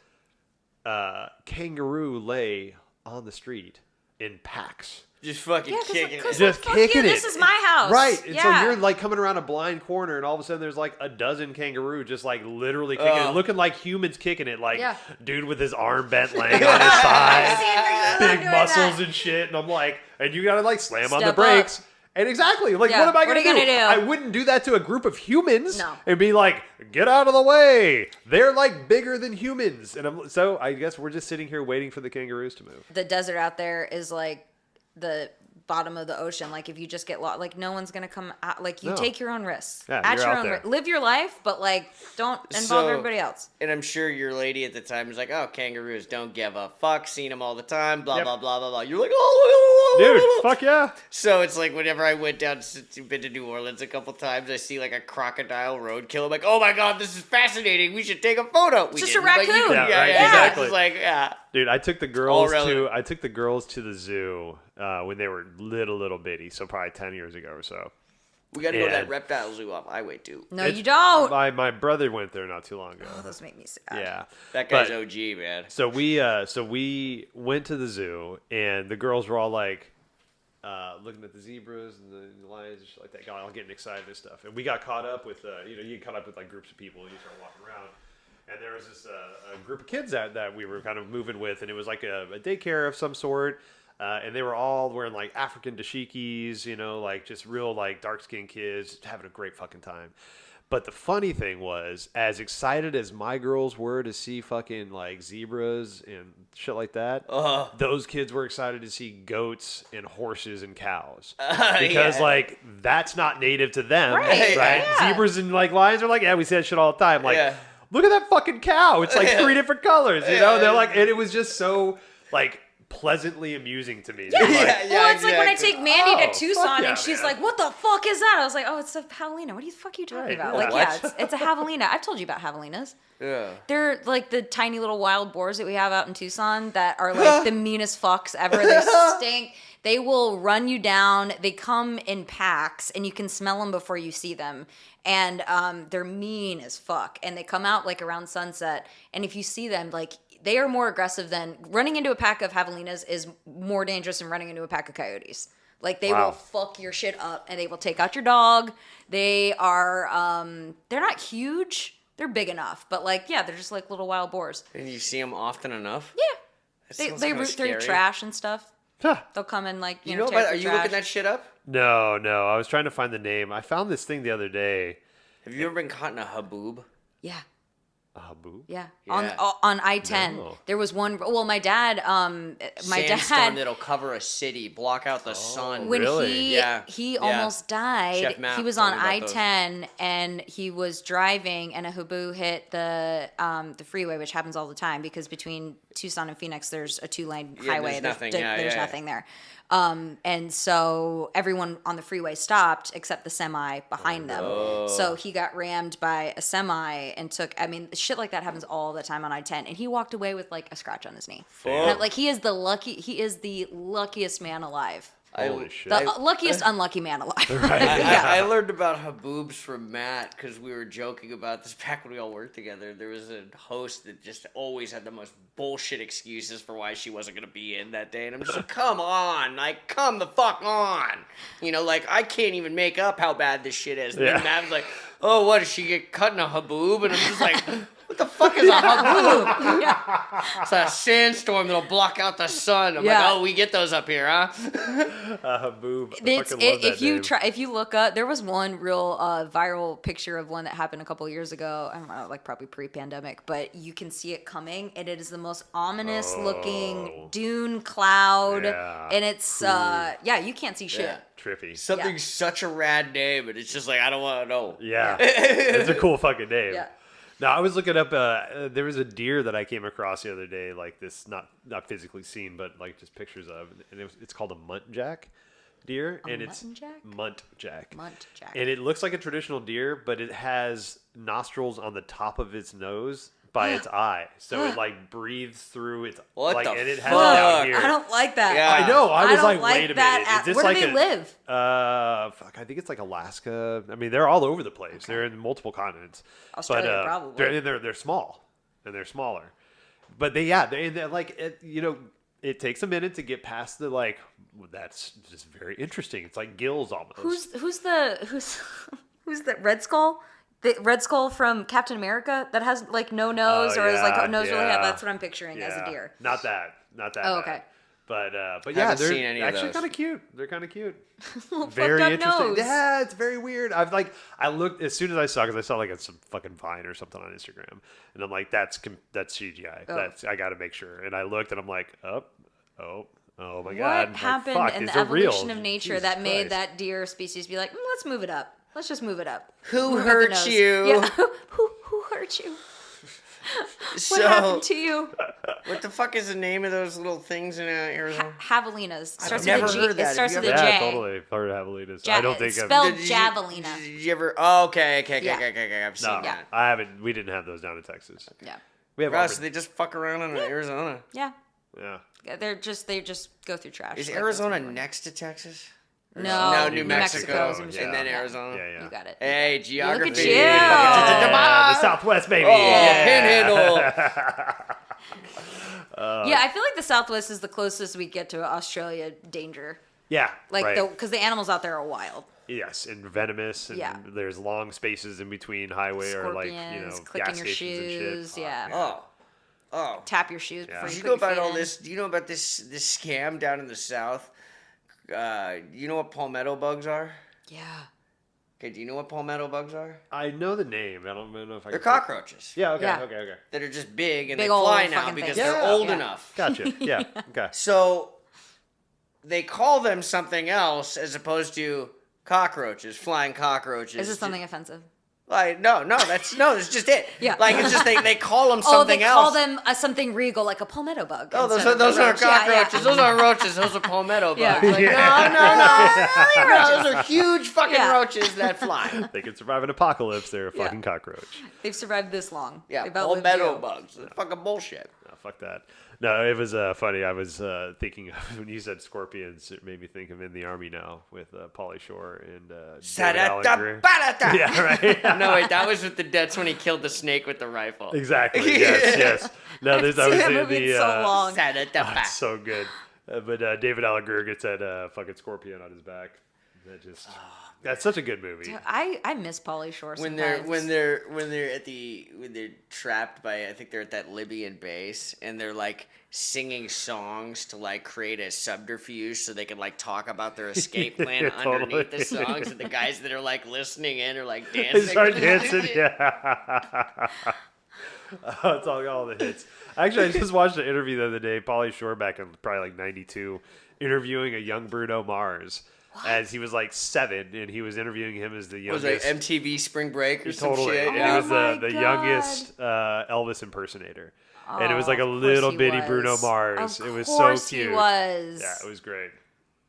kangaroo lay on the street in packs. Just fucking kicking it. Just kicking it. This is my house. Right. And so Yeah. you're like coming around a blind corner, and all of a sudden there's like a dozen kangaroo just like literally kicking it, looking like humans kicking it, like dude with his arm bent laying on his side, big muscles and shit. And I'm like, and you gotta like slam on the Step brakes. up. And exactly, like, Yeah. what am I What gonna are you gonna do? I wouldn't do that to a group of humans. No. And be like, get out of the way. They're like bigger than humans. And so I guess we're just sitting here waiting for the kangaroos to move. The desert out there is like the bottom of the ocean. Like if you just get lost, like no one's gonna come out. Like you No. take your own risks. Yeah, At you're your out own there. risk. Live your life, but like don't involve everybody else. And I'm sure your lady at the time was like, "Oh, kangaroos don't give a fuck. Seen them all the time. Blah Yep. blah blah blah blah." You're like, "Oh, Dude, fuck yeah. So it's like whenever I went down, been to New Orleans a couple times, I see like a crocodile roadkill. I'm like, "Oh my god, this is fascinating. We should take a photo." We Just a didn't, but you raccoon. can- Yeah, right, yeah. exactly. It's like, yeah. Dude, I took the All girls relative. to the zoo when they were little bitty, so probably 10 years ago or so. We got to go to that reptile zoo off Highway 2. No, you don't. My brother went there not too long ago. Oh, those make me sad. Yeah, That guy's OG, man. So we went to the zoo, and the girls were all like looking at the zebras and the lions and shit like that, all getting excited and stuff. And we got caught up with you get caught up with like groups of people, and you start walking around. And there was this a group of kids that we were kind of moving with, and it was like a daycare of some sort. And they were all wearing like African dashikis, like just real like dark skinned kids having a great fucking time. But the funny thing was, as excited as my girls were to see fucking like zebras and shit like that, those kids were excited to see goats and horses and cows because like that's not native to them, right? Yeah. Zebras and like lions are like, we say that shit all the time, like. Look at that fucking cow. It's like 3 different colors, They're like, and it was just so like pleasantly amusing to me. Yeah, like, well, it's like when I take Mandy to Tucson and she's man. like, "What the fuck is that?" I was like, "Oh, it's a javelina. What the fuck are you talking about?" yeah. Like, it's a javelina. I've told you about javelinas. Yeah. They're like the tiny little wild boars that we have out in Tucson that are like the meanest fucks ever. They stink. They will run you down. They come in packs, and you can smell them before you see them. And they're mean as fuck. And they come out like around sunset. And if you see them, like they are more aggressive than running into a pack of javelinas is more dangerous than running into a pack of coyotes. Like they will fuck your shit up, and they will take out your dog. They are they're not huge. They're big enough, but like they're just like little wild boars. And you see them often enough? Yeah. They root through trash and stuff. Huh. They'll come and like you know tear are you trash. looking that shit up? No. I was trying to find the name. I found this thing the other day. Have you ever been caught in a haboob? Yeah. A haboob? Yeah. Yeah. On I-10. No. There was one. Well, my dad. Sandstorm that'll cover a city, block out the sun. When Really? he almost died. Chef Matt He was told on me about I-10 and he was driving, and a haboob hit the freeway, which happens all the time because between Tucson and Phoenix there's a 2-lane highway. There's nothing there. And so everyone on the freeway stopped except the semi behind them. So he got rammed by a semi and shit like that happens all the time on I-10. And he walked away with like a scratch on his knee. And, like he is the luckiest man alive. Holy shit. The luckiest unlucky man alive. Right. I learned about haboobs from Matt because we were joking about this back when we all worked together. There was a host that just always had the most bullshit excuses for why she wasn't going to be in that day. And I'm just like, come on. Like, come the fuck on. Like, I can't even make up how bad this shit is. And then Matt was like, oh, what, did she get cut in a haboob? And I'm just like... What the fuck is a haboob? It's a sandstorm that'll block out the sun. I'm like, oh, we get those up here, huh? A haboob. If you look up, there was one real viral picture of one that happened a couple years ago. I don't know, like probably pre-pandemic, but you can see it coming, and it is the most ominous looking dune cloud, and it's you can't see shit. Yeah. Trippy. Something's such a rad name, but it's just like I don't want to know. Yeah, it's a cool fucking name. Yeah. Now, I was looking up, there was a deer that I came across the other day, like this, not physically seen, but like just pictures of, and it's called a muntjac deer. It's muntjac. And it looks like a traditional deer, but it has nostrils on the top of its nose by its eye. So it like breathes through its, what like, the and it has fuck? it out here. I don't like that. Yeah. I know. I was don't like, wait a that minute. Is this where like do they live? I think it's like Alaska. I mean, they're all over the place. Okay. They're in multiple continents. Australia, probably. They're small, and they're smaller. But they're like, it takes a minute to get past the like. That's just very interesting. It's like gills almost. Who's the Red Skull? The Red Skull from Captain America that has like no nose or is like nose really high. That's what I'm picturing as a deer. Not that. Oh, okay. But haven't they're seen any actually of those. kind of cute. They're kind of cute. Very interesting. Nose. Yeah, it's very weird. I looked as soon as I saw, because I saw like some fucking Vine or something on Instagram, and I'm like, that's CGI. Oh. I got to make sure. And I looked, and I'm like, oh my What god. happened in the evolution of nature that made that deer species be like, let's move it up. Let's just move it up. Who hurt you? Yeah. Who hurt you? What happened to you? What the fuck is the name of those little things in Arizona? Javelinas. I've never heard that. It starts with a J. Yeah, totally. Heard of javelinas. I don't think spelled Did javelina. Did you ever? Oh, okay. Yeah. I've seen No, that. I haven't. We didn't have those down in Texas. Yeah. We have Russ, they just fuck around in Arizona. Yeah. Yeah. They just go through trash. Is like Arizona that's next to Texas? No, New Mexico, Mexico. and then Arizona. You got it. Hey, geography. Look at you. The Southwest, baby. Panhandle. Yeah, I feel like the Southwest is the closest we get to Australia danger. Yeah, Like, because the animals out there are wild. Yes, and venomous, and there's long spaces in between highway Scorpions, or clicking gas your stations and shoes, shit. Oh. Tap your shoes before Did you you put know your about feet all in. this? Do you know about this scam down in the South? You know what palmetto bugs are? Yeah. Okay, do you know what palmetto bugs are? I know the name. I don't know if I. They're cockroaches. Yeah. Okay. Yeah. Okay. That are just big and Big they old fly now fucking because things. they're old enough. Gotcha. Yeah. Okay. So they call them something else as opposed to cockroaches, flying cockroaches. Is this something offensive? Like no, that's just it. Yeah. Like it's just they call them something else. Oh, they call them something regal, like a palmetto bug. Oh, those instead of are a roach. cockroaches. Yeah. Those aren't roaches. Those are palmetto bugs. Yeah. Like, no, those are huge fucking Yeah. roaches that fly. They can survive an apocalypse. They're a fucking cockroach. They've survived this long. Yeah, They've outlived palmetto you. bugs. That's fucking bullshit. Oh, fuck that. No, it was funny. I was thinking of, when you said scorpions, it made me think of In the Army Now with Pauly Shore and David Allen Greer. Sa-da-da-ba-da-da. Yeah, right. No, wait, that was that's when he killed the snake with the rifle. Exactly. Yes. No, I've that seen was that the movie. It's so long. Sa-da-da-ba. it's so good. But David Allen Greer gets that fucking scorpion on his back. That's such a good movie. I miss Pauly Shore When sometimes. they're trapped by, I think they're at that Libyan base and they're like singing songs to like create a subterfuge so they can like talk about their escape plan underneath the songs, and the guys that are like listening in are like dancing. They start dancing. Yeah. Oh, it's all the hits. Actually, I just watched an interview the other day. Pauly Shore back in probably like '92, interviewing a young Bruno Mars. As he was like 7, and he was interviewing him as the youngest. Was it MTV Spring Break or some Totally. shit? And Yeah. he was my the God. youngest Elvis impersonator. And it was like a of course little he bitty was. Bruno Mars. Of It was so course cute. he was. Yeah, it was great.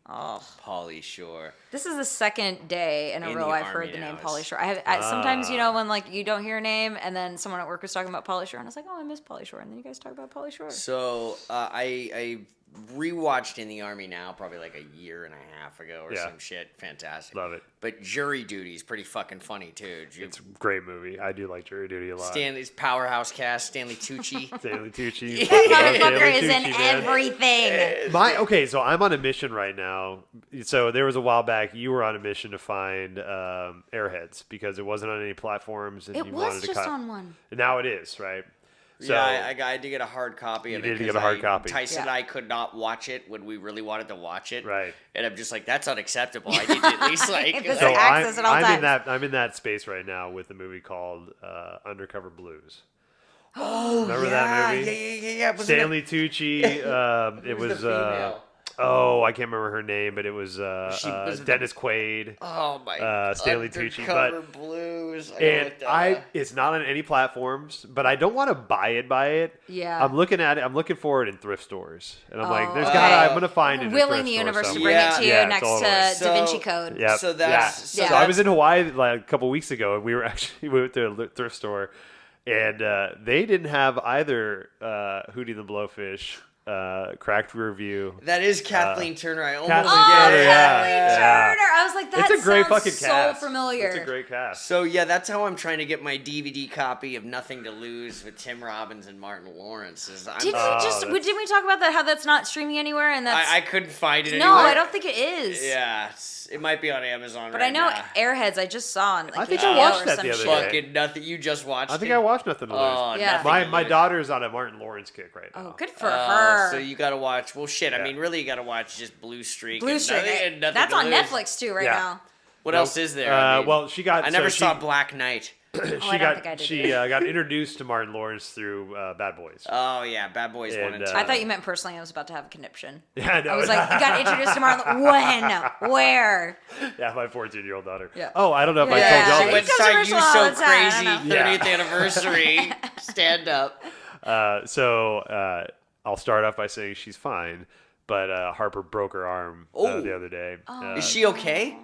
Oh, Pauly Shore. this is the second day in a In row the I've Army heard the now name is- Pauly Shore. Sometimes, when like you don't hear a name, and then someone at work was talking about Pauly Shore, and I was like, oh, I miss Pauly Shore, and then you guys talk about Pauly Shore. So I rewatched In the Army Now probably like a year and a half ago or some shit. Fantastic. Love it. But Jury Duty is pretty fucking funny too. It's a great movie. I do like Jury Duty a lot. Stanley's powerhouse cast, Stanley Tucci. Stanley Tucci. Motherfucker Stanley is in Tucci, man. everything. So I'm on a mission right now. So there was a while back you were on a mission to find Airheads because it wasn't on any platforms, and It you was wanted to just cut. on one. Now it is, right? So Yeah, I had to get a hard copy of it. did get a 'cause hard copy. Tyson and Yeah. I could not watch it when we really wanted to watch it. Right. And I'm just like, that's unacceptable. I need to at least like. It's so like access at all I'm times. I'm in that space right now with a movie called Undercover Blues. Oh, Remember yeah, that movie? Yeah. Wasn't Stanley Tucci. It was was. the female? I can't remember her name, but it was was Dennis Quaid. Oh my! Stanley Tucci, Undercover but- Blues. And it's not on any platforms, but I don't want to buy it. Yeah. I'm looking at it. I'm looking for it in thrift stores, and I'm like, there's okay. gotta. I'm gonna find it. in a Willing thrift the store universe to somewhere. bring Yeah. it to you Yeah, next totally. to So- Da Vinci Code. Yep. So that's So Yeah. I was in Hawaii like a couple weeks ago, and we went to a thrift store, and they didn't have either Hootie the Blowfish, Cracked Rear View. That is Kathleen Turner. I almost Kathleen Oh, Turner, forget. Kathleen yeah. Turner. I was like, that It's a great sounds fucking so cast. familiar. It's a great cast. So yeah, that's how I'm trying to get my DVD copy of Nothing to Lose with Tim Robbins and Martin Lawrence. Didn't we talk about that? How that's not streaming anywhere, and that's I couldn't find it no, anywhere. I don't think it is. Yeah, it might be on Amazon. But right I know now. Airheads. I just saw on. Like, I think HBO I watched or that some the other shit. day. Fucking nothing. You just watched I think it? I watched Nothing to Lose. Oh, Yeah. Nothing to My Lose. daughter's on a Martin Lawrence kick right now. Oh, good for her. So you gotta watch. Well, shit. I Yeah. mean, really, you gotta watch just Blue Streak. Blue and Streak. Nothing, and Nothing That's to on Lose. Netflix too right Yeah. now. What else is there? I mean, Well, she got. I never so saw she, Black Knight. I She don't think I got. did She either. got introduced to Martin Lawrence through Bad Boys. Oh yeah, Bad Boys 1 and And, 2. I thought you meant personally. I was about to have a conniption. Yeah, no, I was like, you got introduced to Martin. When? Where? yeah, my 14-year-old daughter. Yeah. Oh, I don't know if I Yeah. told She y'all It went this. comes saw to You Ursula all So the time, I Crazy don't know. 30th anniversary stand up. So I'll start off by saying she's fine, but Harper broke her arm the other day. Is she okay?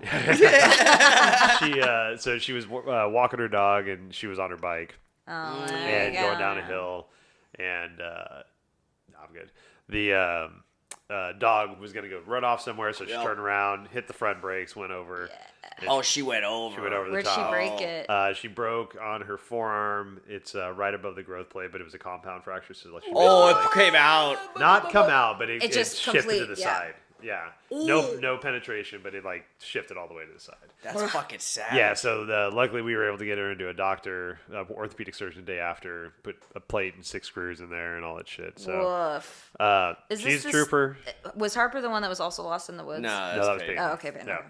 She was walking her dog, and she was on her bike Oh, and going down a hill, and no, I'm good. dog was gonna go run off somewhere, so she turned around, hit the front brakes, went over. Oh, she went over. She went over the Where'd top. she break it? She broke on her forearm. It's right above the growth plate, but it was a compound fracture. So like it came out. not come out, but it just shifted to the yeah. side. Yeah, no penetration, but it like shifted all the way to the side. That's fucking sad. Yeah, so luckily we were able to get her into a doctor, orthopedic surgeon, the day after, put a plate and 6 screws in there and all that shit. So, Woof. she's a trooper. Was Harper the one that was also lost in the woods? No, that was Peyton. Oh, okay, Peyton. Yeah.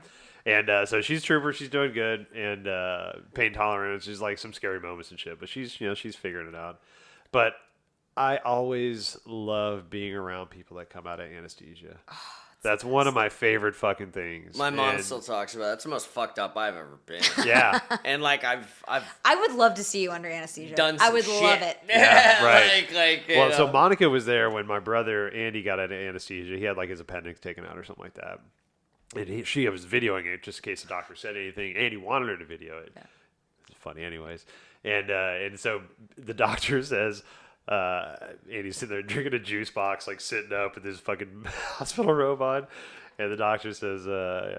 And so she's a trooper. She's doing good, and pain tolerance. She's like some scary moments and shit, but she's figuring it out. But I always love being around people that come out of anesthesia. That's one of my favorite fucking things. My mom still talks about it. That's the most fucked up I've ever been. Yeah. And like I would love to see you under anesthesia. done I would some love shit. it. Yeah, right. Well, so Monica was there when my brother Andy got out of anesthesia. He had like his appendix taken out or something like that. And she was videoing it just in case the doctor said anything. Andy wanted her to video it. Yeah. It's funny anyways. And so the doctor says, Andy's sitting there drinking a juice box, like sitting up with his fucking hospital robe on. And the doctor says,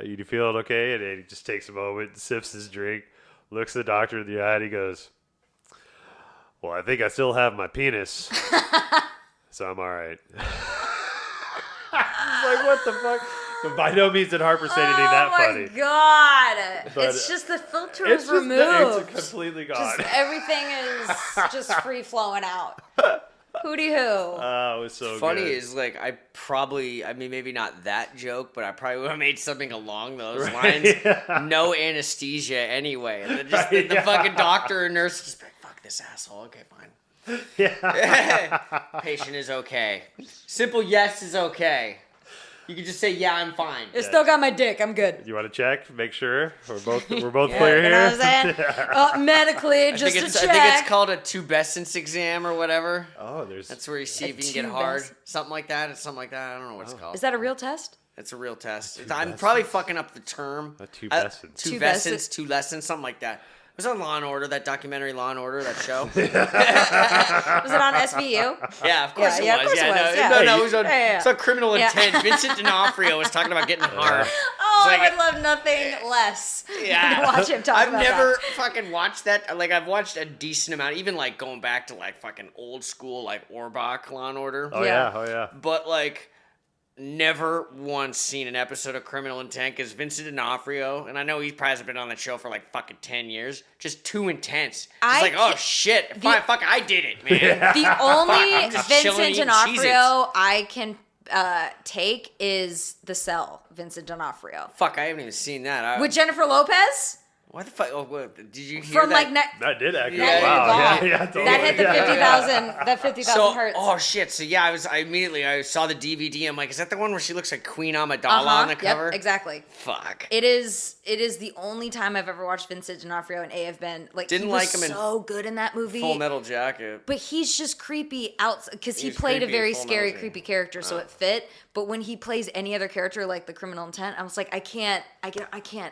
you feeling okay? And Andy just takes a moment, sips his drink, looks the doctor in the eye, and he goes, well, I think I still have my penis. So I'm all right. Like, what the fuck? But by no means did Harper say anything that funny. Oh my god! But it's just the filter it's is just removed. it's completely gone. Just everything is just free flowing out. Hootie hoo. Oh, it was so funny good. is like I mean maybe not that joke, but I probably would have made something along those lines. Yeah. No anesthesia anyway. And then just the fucking doctor and nurse just like, fuck this asshole. Okay, fine. Yeah. Patient is okay. Simple yes is okay. You can just say, yeah, I'm fine. It's still got my dick. I'm good. You want to check? Make sure we're both clear You here. know what I'm saying? Medically, just to check. I think it's called a tubescence exam or whatever. Oh, there's. That's where you see if you can get hard. Something like that. It's something like that. I don't know what it's called. Is that a real test? It's a real test. I'm probably fucking up the term. A tubescence. Tubescence, something like that. It was on Law and Order, that documentary Law and Order, that show. Was it on SVU? Yeah, of course it was. Of course it was. No, it was on, on Criminal Intent. Vincent D'Onofrio was talking about getting hard. Oh, like, I would love nothing less yeah. than watch him talk I've about never that. fucking watched that. Like, I've watched a decent amount, even like going back to like fucking old school, like Orbach Law and Order. Oh, yeah. Oh, yeah. But like, never once seen an episode of Criminal Intent because Vincent D'Onofrio, and I know he probably hasn't been on the show for like fucking 10 years, just too intense. It's like, oh shit, fuck, I did it, man. The only I'm just chilling Vincent eating D'Onofrio Cheez-Its. I can take is The Cell, Vincent D'Onofrio. Fuck, I haven't even seen that. With Jennifer Lopez? What the fuck? Oh, what, did you hear From that? That did actually. Yeah, Wow. yeah, Yeah, totally. That hit the Yeah. 50,000. That 50,000 So, hertz. oh shit! So yeah, I immediately saw the DVD. I'm like, is that the one where she looks like Queen Amidala on the cover? Yep, exactly. Fuck. It is the only time I've ever watched Vincent D'Onofrio and have been like Didn't he was like him in so good in that movie. Full Metal Jacket. But he's just creepy out because he He's played a creepy very in Full scary, Metal creepy character, so it fit. But when he plays any other character like the Criminal Intent, I was like, I can't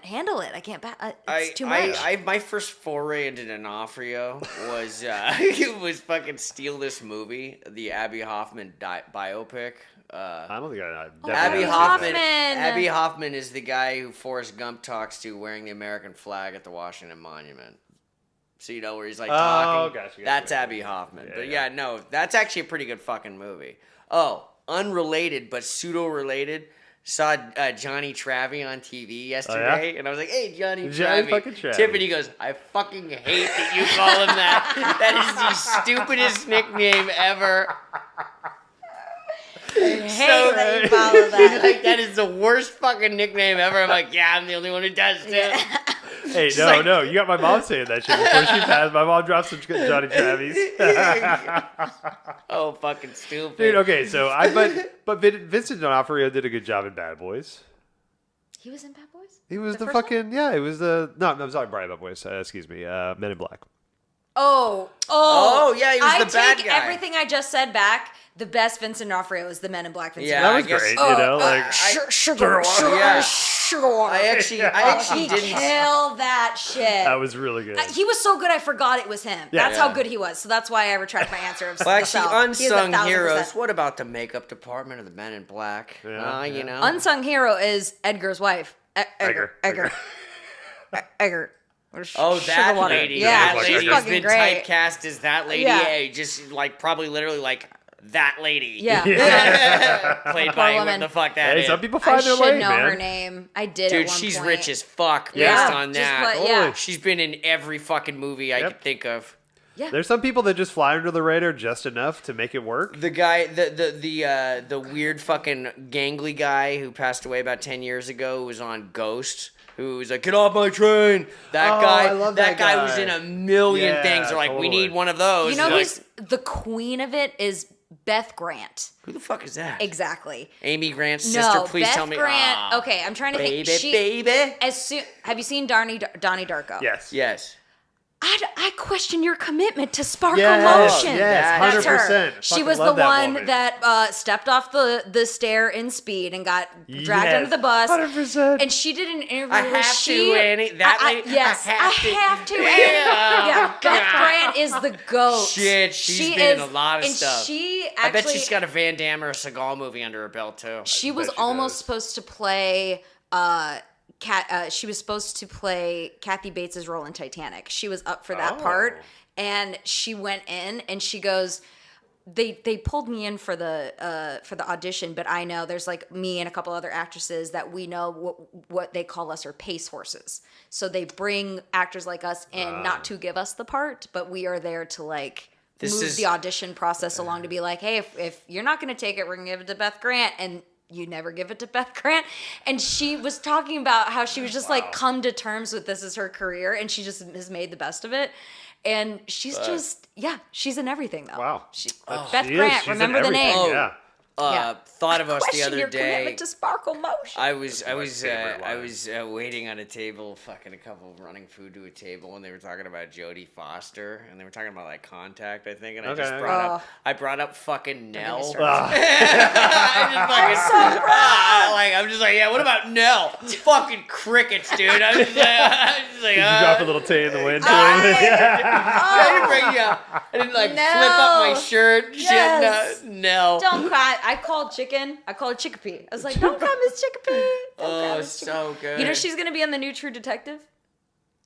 handle it. I can't. It's too much. My first foray into D'Onofrio was fucking steal this movie, the Abby Hoffman biopic. I don't think I Abby definitely Hoffman. haven't seen that. Abby Hoffman is the guy who Forrest Gump talks to wearing the American flag at the Washington Monument. So you know where he's like talking. Gotcha. That's Abby Hoffman. Yeah, But yeah. no, that's actually a pretty good fucking movie. Oh, unrelated but pseudo-related. Saw Johnny Travi on TV yesterday, and I was like, "Hey, Johnny Travi." fucking Travi. Tiffany goes, "I fucking hate that you call him that. That is the stupidest nickname ever." Hey, that you follow that. She's like, "That is the worst fucking nickname ever." I'm like, "Yeah, I'm the only one who does it." Hey, She's like- no, you got my mom saying that shit before she passed. My mom dropped some Johnny Travis. Oh, fucking stupid. Dude, okay, so but Vincent D'Onofrio did a good job in Bad Boys. He was in Bad Boys? He was the first fucking it was the no, I'm sorry, Bad Boys. Excuse me, Men in Black. Oh, yeah, he was I the bad take guy. everything I just said back. The best Vincent D'Onofrio is the Men in Black Vincent Yeah, That D'Onofrio. was I guess- great, you know, like Sugar, Yeah. sugar. I actually He didn't. killed that that shit. That was really good. He was so good, I forgot it was him. Yeah. That's how good he was. So that's why I retract my answer of Well, actually, South. He is unsung 1,000%. heroes. What about the makeup department of the Men in Black? Yeah, You know, Unsung hero is Edgar's wife. Edgar. Oh, that Sugar water. lady. Yeah, That she's lady fucking has been great. typecast as that lady. Yeah. Yeah, just like probably literally like that lady. Yeah. Played Poor by what woman. the fuck that Hey, is. some people I find their should way, know man. her name. I did Dude, at one she's point. rich as fuck Yeah, based on just that. what- yeah. She's been in every fucking movie I Yep. could think of. Yeah. There's some people that just fly under the radar just enough to make it work. The guy, the weird fucking gangly guy who passed away about 10 years ago, who was on Ghost, who was like, "Get off my train." That Oh, guy, I love that that guy guy. was in a million Yeah, things. They're like, "We totally. need one of those." You know Like, who's the queen of it is Beth Grant. who the fuck is that? Exactly. Amy Grant's sister. No, Please Beth tell me. Grant. Ah, Okay, I'm trying to baby, think. baby. Have you seen Donnie Darko? Yes. Yes. I question your commitment to Sparkle Yes, Motion. yes, That's her. 100%. She Fucking was the love that one woman. that stepped off the stair in Speed and got dragged Yes, under the bus. 100%. And she did an interview I where have she, to, Annie. That lady. yes, I have to. Annie. Yeah. Yeah, Beth Grant is the goat. Shit, she's She been in is- a lot of and stuff. She I bet actually, she's got a Van Damme or a Seagal movie under her belt too. she was bet she almost does. supposed to play she was supposed to play Kathy Bates' role in Titanic. She was up for that Oh. part, and she went in and she goes, they pulled me in for the audition, but I know there's like me and a couple other actresses that we know what they call us are pace horses. So they bring actors like us in not to give us the part, but we are there to like move the audition process along to be like, hey, if you're not going to take it, we're going to give it to Beth Grant. And you never give it to Beth Grant. And she was talking about how she was just like come to terms with this as her career, and she just has made the best of it. And she's just, she's in everything though. Wow. Beth She is. Grant, She's in remember the everything, name. Yeah. Yeah. Thought of us the Question other your day. commitment to Sparkle Motion. I was favorite I line. was waiting on a table, fucking a couple running food to a table, and they were talking about Jodie Foster, and they were talking about like Contact, I think, and I just Okay. brought up fucking Nell. start. I'm just like, yeah, what about Nell? Fucking crickets, dude. I'm just like, You drop a little tea in the wind. I didn't like flip up my shirt. Yes. Shit, Nell. Don't cry. I called chicken. I called Chickapee. I was like, don't cry, Miss Chickapee. Don't cry, Oh, Miss Chickapee. so good. You know she's going to be on the new True Detective?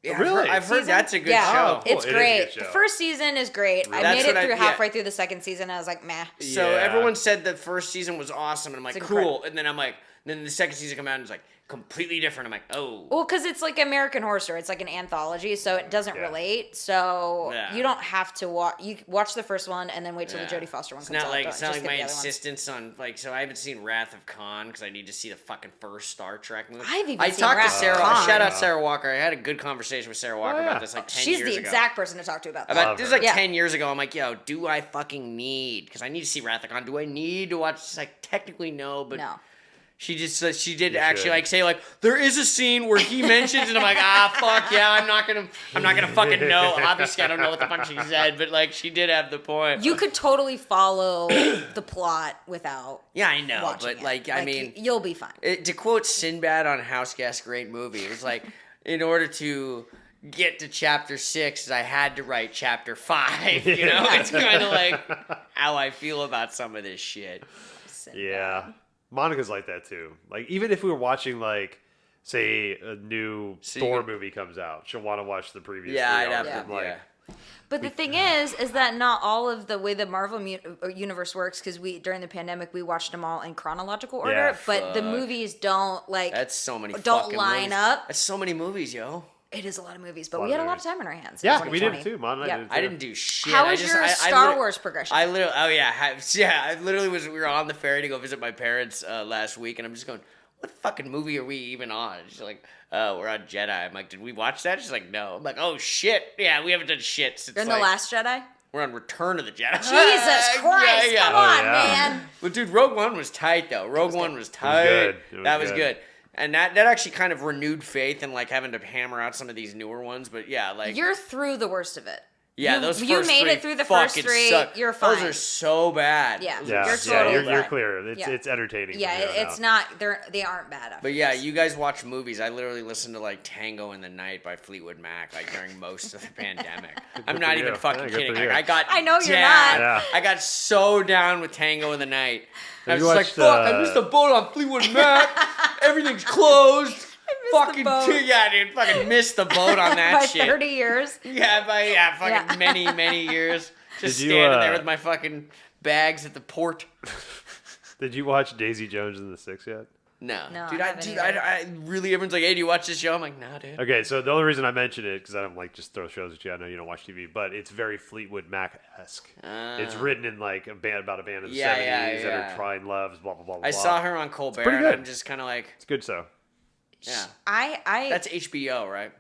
Yeah, Really? I've heard Season? that's a good Yeah. show. Oh, cool. It's It is a great. good show. The first season is great. I That's made what it through yeah. halfway through the second season. I was like, meh. So Yeah. everyone said the first season was awesome, and I'm like, It's cool. incredible. And then I'm like, then the second season come out and it's like completely different. I'm like, oh. Well, because it's like American Horror Story. It's like an anthology, so it doesn't Yeah. relate. So Yeah. you don't have to watch. You watch the first one and then wait till Yeah. the Jodie Foster one It's comes not out. like Don't- it's not just like get my the other ones. insistence on like. So I haven't seen Wrath of Khan because I need to see the fucking first Star Trek movie. I've even I seen talked to Wrath of Sarah. Khan. Shout out Sarah Walker. I had a good conversation with Sarah Walker Oh, yeah. about this like 10 She's years the ago. exact person to talk to about that. About Love this is her. like Yeah. 10 years ago. I'm like, yo, do I fucking need? Because I need to see Wrath of Khan. Do I need to watch? She's like, technically no, but No. she just she did You actually should. like say like there is a scene where he mentions, and I'm like, fuck yeah, I'm not gonna fucking know. Obviously, I don't know what the fuck she said, but like she did have the point. You could totally follow the plot without Yeah, I know, watching but it. like I mean, you'll be fine. to quote Sinbad on House Guest, great movie. It was like, in order to get to chapter 6, I had to write chapter 5. You know, it's kind of like how I feel about some of this shit. Yeah. Monica's like that too. Like even if we were watching like say a new Thor movie comes out, she'll want to watch the previous Yeah, three I'd have on, to. like, Yeah. But the thing is that not all of the way the Marvel universe works, because during the pandemic we watched them all in chronological order, Yeah, but the fuck. movies don't like That's so many. don't fucking line movies. up. That's so many movies, yo. It is a lot of movies, but Lot we of had a lot of movies. time on our hands. in Yeah, we did 2020. it too. Mon and I Yeah. did it I too. didn't do shit. How I was just, your I Star literally- Wars progression? I literally, I literally was. We were on the ferry to go visit my parents last week, and I'm just going, "What fucking movie are we even on?" She's like, "We're on Jedi." I'm like, "Did we watch that?" She's like, "No." I'm like, "Oh shit, yeah, we haven't done shit since You're in like, the Last Jedi? we're on Return of the Jedi." Jesus Christ! Yeah. Come Oh, on, yeah. man. But dude, Rogue One was tight though. Rogue One was tight. good. It was That was good. good. And that actually kind of renewed faith in like having to hammer out some of these newer ones. But yeah, like You're through the worst of it. Yeah, those you first made three it through the first fucking three. suck. You're fine. Those are so bad. Yeah. Yeah, You're you're fine. clear. Yeah. It's entertaining. Yeah, from here on it's out. not. They aren't bad. But yeah, you guys watch movies. I literally listened to like Tango in the Night by Fleetwood Mac like during most of the pandemic. I'm not even fucking kidding. Like, I know you're down. not. Yeah. I got so down with Tango in the Night. I was you just watched, like, fuck, I missed the boat on Fleetwood Mac. Everything's closed. Fucking yeah, dude, fucking missed the boat on that by shit. 30 years. Yeah, fucking many years. Just Did you, standing there with my fucking bags at the port. Did you watch Daisy Jones and the Six yet? No, No, dude, I haven't either. I really, everyone's like, hey, do you watch this show? I'm like, nah, dude. Okay, so the only reason I mention it because I don't like just throw shows at you. I know you don't watch TV, but it's very Fleetwood Mac-esque. It's written in like a band about a band in the 70s that are trying loves, blah blah blah. I saw her on Colbert, pretty and good. I'm just kind of like, It's good so. yeah, That's that's HBO, right?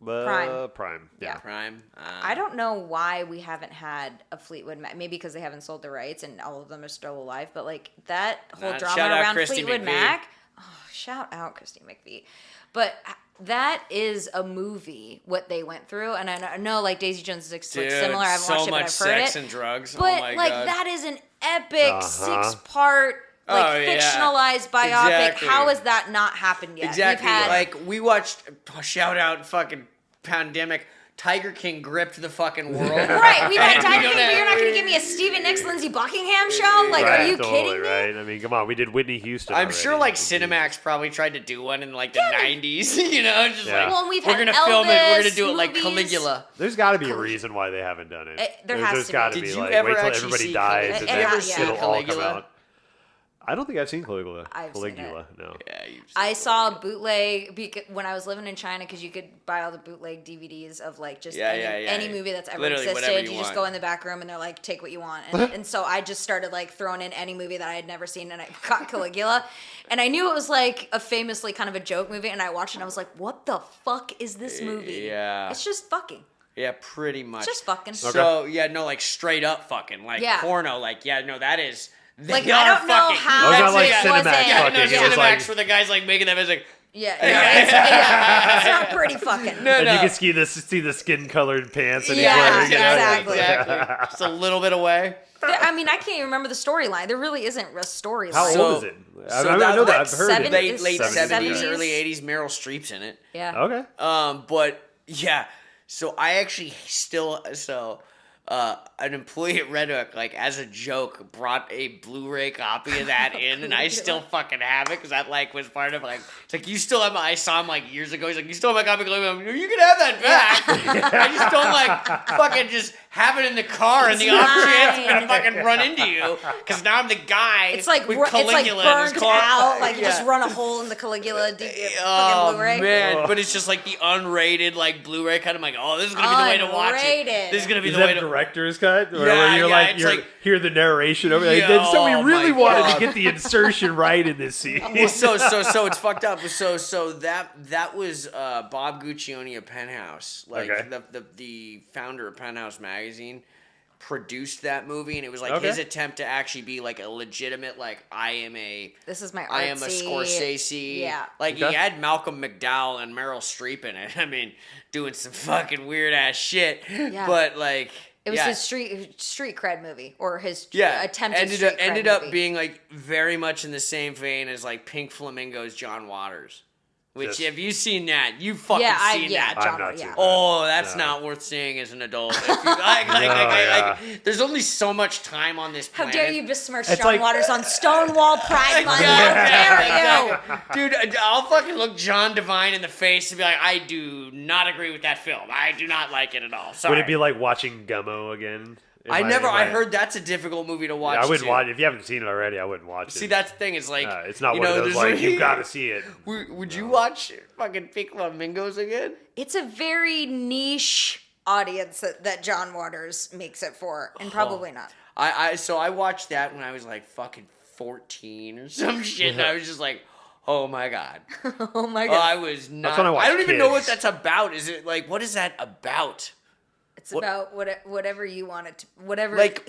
Prime. Yeah. Prime. I don't know why we haven't had a Fleetwood Mac. Maybe because they haven't sold the rights and all of them are still alive. But like that whole drama shout out around Christy Fleetwood McVie. Mac. Oh, shout out Christy McVie. But that is a movie. What they went through, and I know like Daisy Jones is like Dude, similar. I haven't so watched it, but much I've heard sex it. and drugs. But oh my like God. that is an epic 6-part. Oh, Like yeah. fictionalized biopic. Exactly. How has that not happened yet? Exactly. We've had, Like we watched. Shout out fucking pandemic. Tiger King gripped the fucking world. right, we've had And Tiger we King, don't but you're not have- going to give me a Stevie Nicks, Lindsey Buckingham show? Like, Right, are you totally, kidding me? right? I mean, come on. We did Whitney Houston. I'm already. sure like Jesus. Cinemax probably tried to do one in like the 90s. You know, just Yeah. like Well, and we've we're had gonna film it. We're gonna Elvis do it like movies. Caligula. There's got to be a reason why they haven't done it. There There's has to got be. to Did be you like ever wait till actually everybody see dies Caligula? and Have then you ever seen it'll all come Caligula? out. I don't think I've seen Caligula. I've seen Caligula, no. Yeah, I saw a bootleg when I was living in China because you could buy all the bootleg DVDs of like just any movie that's ever Literally whatever existed. you You just want. go in the back room and they're like, take what you want. And so I just started like throwing in any movie that I had never seen and I got Caligula. And I knew it was like a famously kind of a joke movie. And I watched it and I was like, what the fuck is this movie? Yeah. It's just fucking. Yeah, pretty much. It's just fucking. So yeah, no, like straight up fucking, like Yeah. porno, like yeah, no, that is. Like, they I are don't know fucking, how Oh, it's not that's like it. Cinemax Yeah, fucking. no, It was Cinemax like, where the guy's like making that music. It's not pretty fucking. No, and no. you can see the skin colored pants that he's Yeah, wearing. you know? exactly. Exactly. Just a little bit away. I mean, I can't even remember the storyline. There really isn't a storyline. How So- old is it? so I that know that. like I've heard it. Late 70s, 70s, yeah. early 80s. Meryl Streep's in it. Yeah. Okay. But yeah, so I actually an employee at Red Hook, like as a joke, brought a Blu-ray copy of that in, and I still fucking have it because that like was part of like it's like you still have. I saw him like years ago. He's like, you still have my copy. I'm like, you can have that back. I just don't like fucking just have it in the car and the off chance I'm gonna fucking run into you because now I'm the guy. It's like with it's like Caligula in his burnt car. out. Like you Yeah. just run a hole in the Caligula fucking Oh Blu-ray. man, but it's just like the unrated like Blu-ray cut. I'm like, oh, this is gonna be the way to watch it. Unrated. This is gonna be Is the way that to. director's cut? Where Yeah, you're yeah, like it's you're like- hear the narration over. Like, Yeah, so we oh really my wanted God. to get the insertion right in this scene. Well, so it's fucked up. So that was Bob Guccione of Penthouse, like Okay. the founder of Penthouse magazine, produced that movie, and it was like Okay. his attempt to actually be like a legitimate like This is my I am a artsy- Scorsese. Yeah. Like Okay. he had Malcolm McDowell and Meryl Streep in it. I mean, doing some fucking weird ass shit. Yeah. But like It was yeah. his street cred movie or his Yeah, attempted ended street up cred ended up movie. being like very much in the same vein as like Pink Flamingo's John Waters. Which, Yes. have you seen that? You fucking seen that? I've John, not yeah. seen that. Oh, that's No. not worth seeing as an adult. If you, like, there's only so much time on this How planet. dare you besmirch It's John like- Waters on Stonewall Pride Month? Yeah, How dare you? exactly. Dude, I'll fucking look John Devine in the face and be like, I do not agree with that film. I do not like it at all. Sorry. Would it be like watching Gummo again? I heard that's a difficult movie to watch. I wouldn't too. watch if you haven't seen it already. I wouldn't watch it. See, that's the thing. Is like It's not you one know, of those there's like you've got to see it. Would you watch fucking Pink Flamingos again? It's a very niche audience that John Waters makes it for, and probably not. So I watched that when I was like fucking 14 or some shit, and I was just like, oh my god. Oh my Oh, god! I was not. when I watch don't even know what kids. that's about. Is it like what is that about? It's about whatever you want it to. Whatever. Like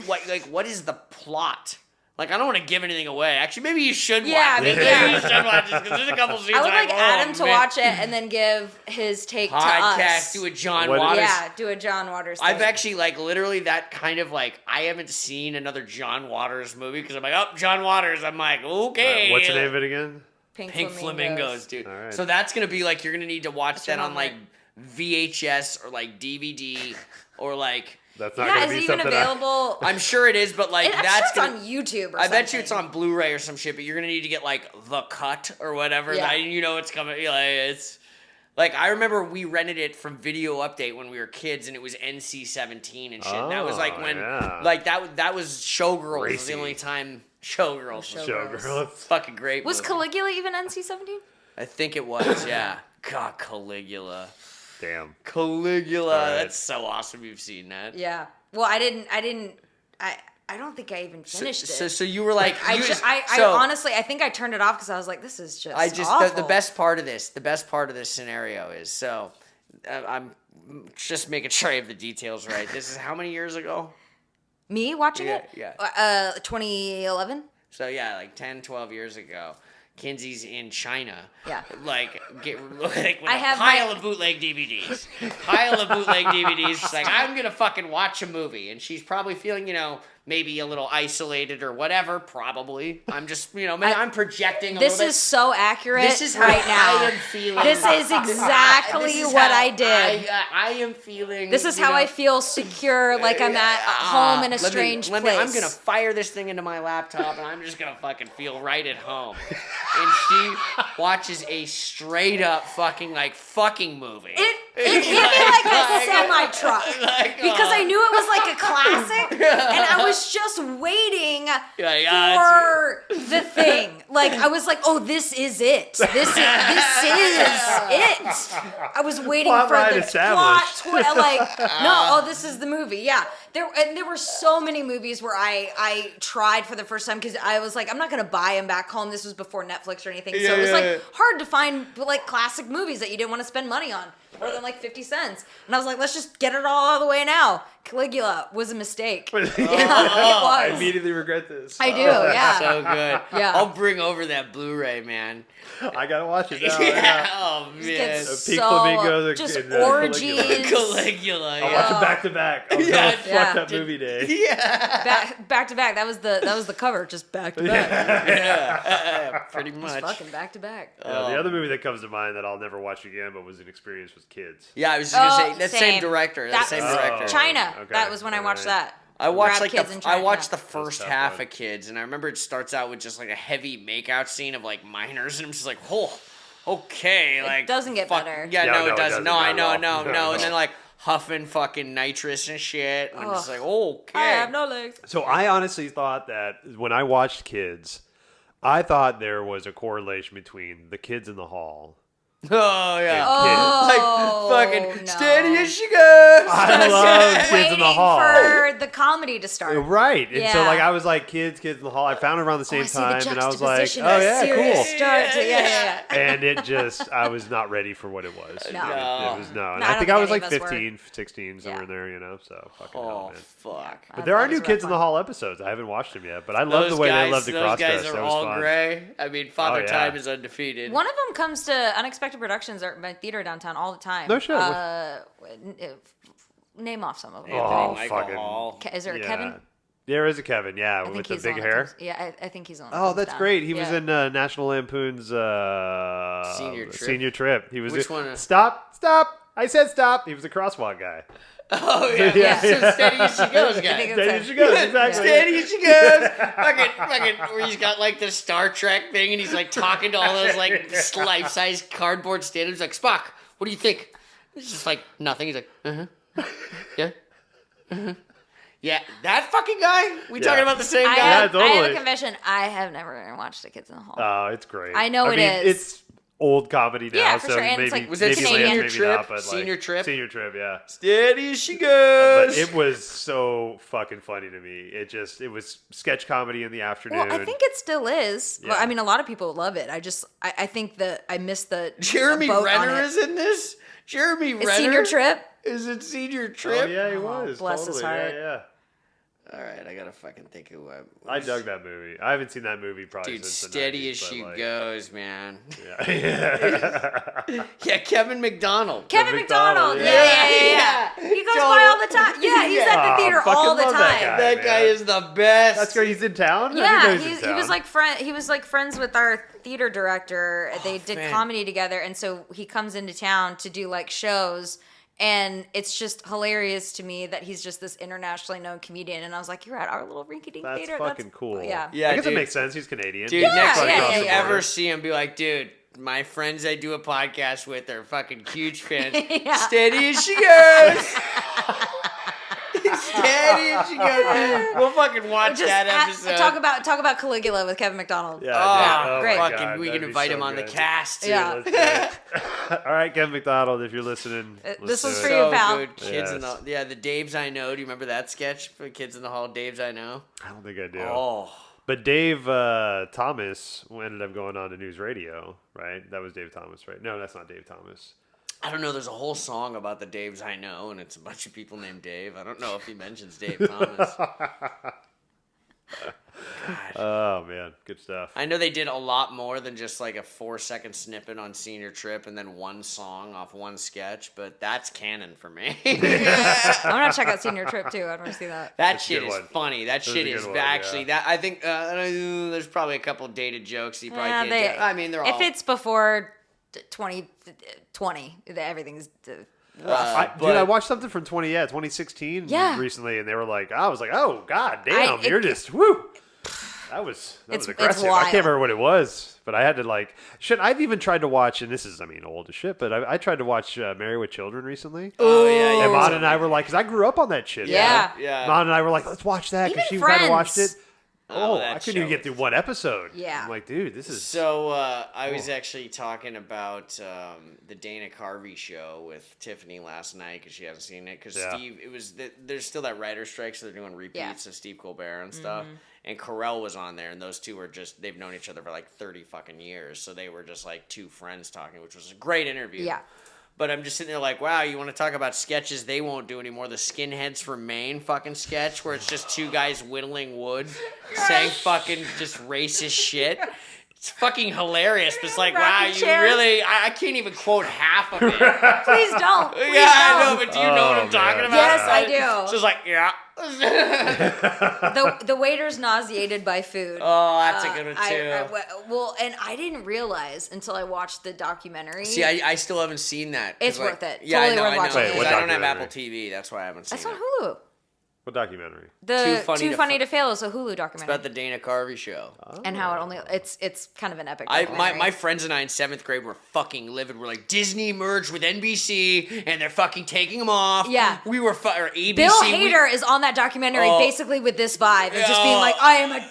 what is the plot? Like, I don't want to give anything away. Actually, maybe you should watch it. maybe, Maybe you should watch this, because there's a couple scenes I would like oh, Adam to man. watch it and then give his take to Podcast, us. do a John What- Waters. Yeah, do a John Waters thing. I've actually, like, literally that kind of, like, I haven't seen another John Waters movie, because I'm like, oh, John Waters. I'm like, okay. What's the name of it again? Pink Flamingos, dude. All right. So that's going to be, like, you're going to need to watch That's that your on, like, VHS or, like, DVD or, like... That's not Yeah, going is to it be even something. available? I'm sure it is, but, like, I'm that's sure going it's on YouTube or I something. bet you it's on Blu-ray or some shit, but you're gonna need to get like The Cut or whatever. Yeah. You know it's coming. Like, it's like I remember we rented it from Video Update when we were kids, and it was NC-17 and shit. And that was like when like that was Showgirls was Racy. the only time Showgirls was Showgirls. fucking great. Was movie. Caligula even NC-17? I think it was. Yeah. God, Caligula. Damn. Caligula. All right. That's so awesome. You've seen that. Yeah. Well, I don't think I even finished it. So you were like, I honestly, I think I turned it off because I was like, this is just awful. the best part of this scenario is so I'm just making sure I have the details right. This is how many years ago? Me watching Yeah, it? yeah. 2011? So yeah, like 10, 12 years ago. Kinsey's in China. Yeah. Like, with I a have pile of bootleg DVDs. She's like, I'm going to fucking watch a movie. And she's probably feeling, maybe a little isolated or whatever. Probably. I'm just, I'm projecting a This little bit. is so accurate This is how right now. I am feeling. This is exactly This is what how I did. I am feeling. This is how I feel secure, like I'm at home in a strange place. I'm going to fire this thing into my laptop, and I'm just going to fucking feel right at home. And she watches a straight up fucking movie. It hit me like a semi-truck because I knew it was like a classic, and I was just waiting for the thing. Like I was like, "Oh, this is it. This is it." I was waiting Plot for line the established. plot. This is the movie. Yeah, there were so many movies where I tried for the first time because I was like, I'm not gonna buy them back home. This was before Netflix or anything, so it was like hard to find like classic movies that you didn't want to spend money on. More than like 50 cents. And I was like, let's just get it all out of the way now. Caligula was a mistake. It was. I immediately regret this. I do, yeah. So good. Yeah. I'll bring over that Blu-ray, man. I gotta watch it now. Yeah. Oh man. It's Pink so, Flamingos just and, orgies. Caligula. I'll Yeah. watch them back to back. I was Yeah, on a fucked up movie day. Yeah. Back to back. That was the cover, just back to back. Pretty Just much. fucking back to back. The other movie that comes to mind that I'll never watch again, but was an experience with kids. Yeah, I was just gonna say that same same. director. That Same was director. China. Okay. That was when I watched Alright. that. I watched Grab like kids in I China. watched the That's first tough half one. of Kids, and I remember it starts out with just like a heavy makeout scene of like minors, and I'm just like, oh, okay, like doesn't get better. Yeah, Yeah, no, no, it it doesn't. doesn't, No, I not know, at no, all. no, No, and no. then like huffing fucking nitrous and shit, and I'm just like, okay. I have no legs. So I honestly thought that when I watched Kids, I thought there was a correlation between the kids in the hall. Oh yeah. Oh, Like fucking no. steady as she goes. I love Kids in Waiting the Hall. for the comedy to start. Right. And so Yeah. like I was like kids in the hall. I found it around the same I see time the and I was like, juxtaposition oh of yeah, serious cool. start to- yeah. And it just I was not ready for what it was. No. It was no. And No, I I don't think think I was any like of us were. 15, 16, somewhere Yeah. in there, so fucking hell, Oh man. fuck. But there are That new was a Kids in rough the Hall episodes. I haven't watched them yet, but I love the way they love to cross Those guys dress. are That was all fun. gray. I mean, Father Oh, yeah. Time is undefeated. One of them comes to Unexpected Productions at my theater downtown all the time. No shit. Name off some of them. Oh, Michael fucking- Hall. Is there a Yeah. Kevin? There is a Kevin, yeah, I think with the he's big one that hair. comes- yeah, I think he's on. that Oh, comes that's down. great. He was Yeah. in National Lampoon's Senior Trip? Senior Trip. He was Which one? Stop! I said stop. He was a crosswalk guy. Oh yeah, Yeah. So steady as she goes, guy. I think There it's she goes. Exactly. Steady as she goes. fucking, where he's got like the Star Trek thing, and he's like talking to all those like life-size cardboard stand-ups. Like, Spock, what do you think? It's just like nothing. He's like, yeah, yeah. That fucking guy. We Yeah. talking about the same I guy? have, I have totally. a confession. I have never watched The Kids in the Hall. Oh, it's great. I know it mean, is. It's old comedy now, Yeah, for so sure, and maybe it's like- Was it maybe Canadian? Lance, maybe Trip? not, but like Senior Trip? Senior Trip, yeah. Steady as she goes. But it was so fucking funny to me. It was sketch comedy in the afternoon. Well, I think it still is. Yeah. Well, I mean, a lot of people love it. I think that I missed the Jeremy boat on Renner it. is in this. Jeremy Is Renner. Senior Trip. Is it Senior Oh Trip? yeah, he Oh, was. bless his totally. heart. Yeah, All right, I gotta fucking think who I dug that movie. I haven't seen that movie probably Dude, since steady the 90s, as she like, goes, man. Yeah. Yeah, Kevin McDonald. Kevin McDonald. McDonald, Yeah. He goes by all the time. Yeah, he's at the theater fucking all the love time. That guy is the best. That's great. He's in town. Yeah, he was like friends with our theater director. They did man. comedy together, and so he comes into town to do like shows. And it's just hilarious to me that he's just this internationally known comedian. And I was like, you're at our little rinky-dink That's theater. fucking cool. Yeah. Yeah, I guess dude. it makes sense. He's Canadian. Dude, Yeah, next time yeah, you yeah. ever see him, be like, dude, my friends I do a podcast with are fucking huge fans. Yeah. Steady as she goes. Steady as she goes. We'll fucking watch that episode. Talk about Caligula with Kevin McDonald. Yeah, Oh, dude. great. My fucking, God, we that'd can be invite so him on the good. cast. Dude, Yeah. let's do it. All right, Kevin McDonald, if you're listening, This let's was do for it. you, So pal. good. Kids in Yes. the Daves I Know. Do you remember that sketch for Kids in the Hall? Daves I Know. I don't think I do. Oh, But Dave Thomas ended up going on to News Radio, right? That was Dave Thomas, right? No, that's not Dave Thomas. I don't know. There's a whole song about the Daves I Know, and it's a bunch of people named Dave. I don't know if he mentions Dave Thomas. God. Oh man, good stuff. I know they did a lot more than just like a 4-second snippet on Senior Trip and then one song off one sketch, but that's canon for me. I'm gonna check out Senior Trip too. I want to see that. That That's a shit good is one. funny. That That's a shit good is one, actually yeah. that. I think there's probably a couple dated jokes you probably can't. They- do. I mean, they're all. if it's before 2020, everything's Dude, I watched something from 2016 Yeah. recently, and they were like, I was like, oh god damn, it- you're just woo. That was It's aggressive. I wild. can't remember what it was, but I had to like. Shit, I've even tried to watch, and this is, I mean, old as shit, but I tried to watch Married with Children recently. Oh yeah, And Mon and I were like, because I grew up on that shit. Yeah. man. Yeah. Mon and I were like, let's watch that because Even she kind of watched Friends. it. Oh, that I couldn't even show get through one episode. Yeah. I'm like, dude, this is. So I was actually talking about the Dana Carvey show with Tiffany last night because she hasn't seen it. Because Yeah. Steve, there's still that writer strike, so they're doing repeats Yeah. of Steve Colbert and stuff. And Carell was on there, and those two were they've known each other for like 30 fucking years, so they were just like two friends talking, which was a great interview. Yeah. But I'm just sitting there like, wow, you want to talk about sketches they won't do anymore? The Skinheads from Maine fucking sketch where it's just two guys whittling wood saying fucking just racist shit. It's fucking hilarious. But it's like, wow, Rocking you chairs. really... I can't even quote half of it. Please don't. Please Yeah, I don't. know, but do you know what I'm Oh, talking man. about? Yes, I do. So it's like, yeah. The waiter's nauseated by food. Oh, that's a good one, too. Well, and I didn't realize until I watched the documentary. See, I still haven't seen that. 'cause, It's like, worth it. Yeah, Totally I know, worth I watching. know. Wait, 'cause what I don't have documentary? Apple TV. That's why I haven't seen That's on it. Hulu. What documentary? The Too Funny to Fail is a Hulu It's documentary, about the Dana Carvey show. and how it only it's kind of an epic. My documentary. friends and I in 7th grade were fucking livid. We're like, Disney merged with NBC and they're fucking taking them off. Yeah. We were or ABC. Bill Hader is on that documentary Oh. basically with this vibe. It's just Oh. being like, I am a diehard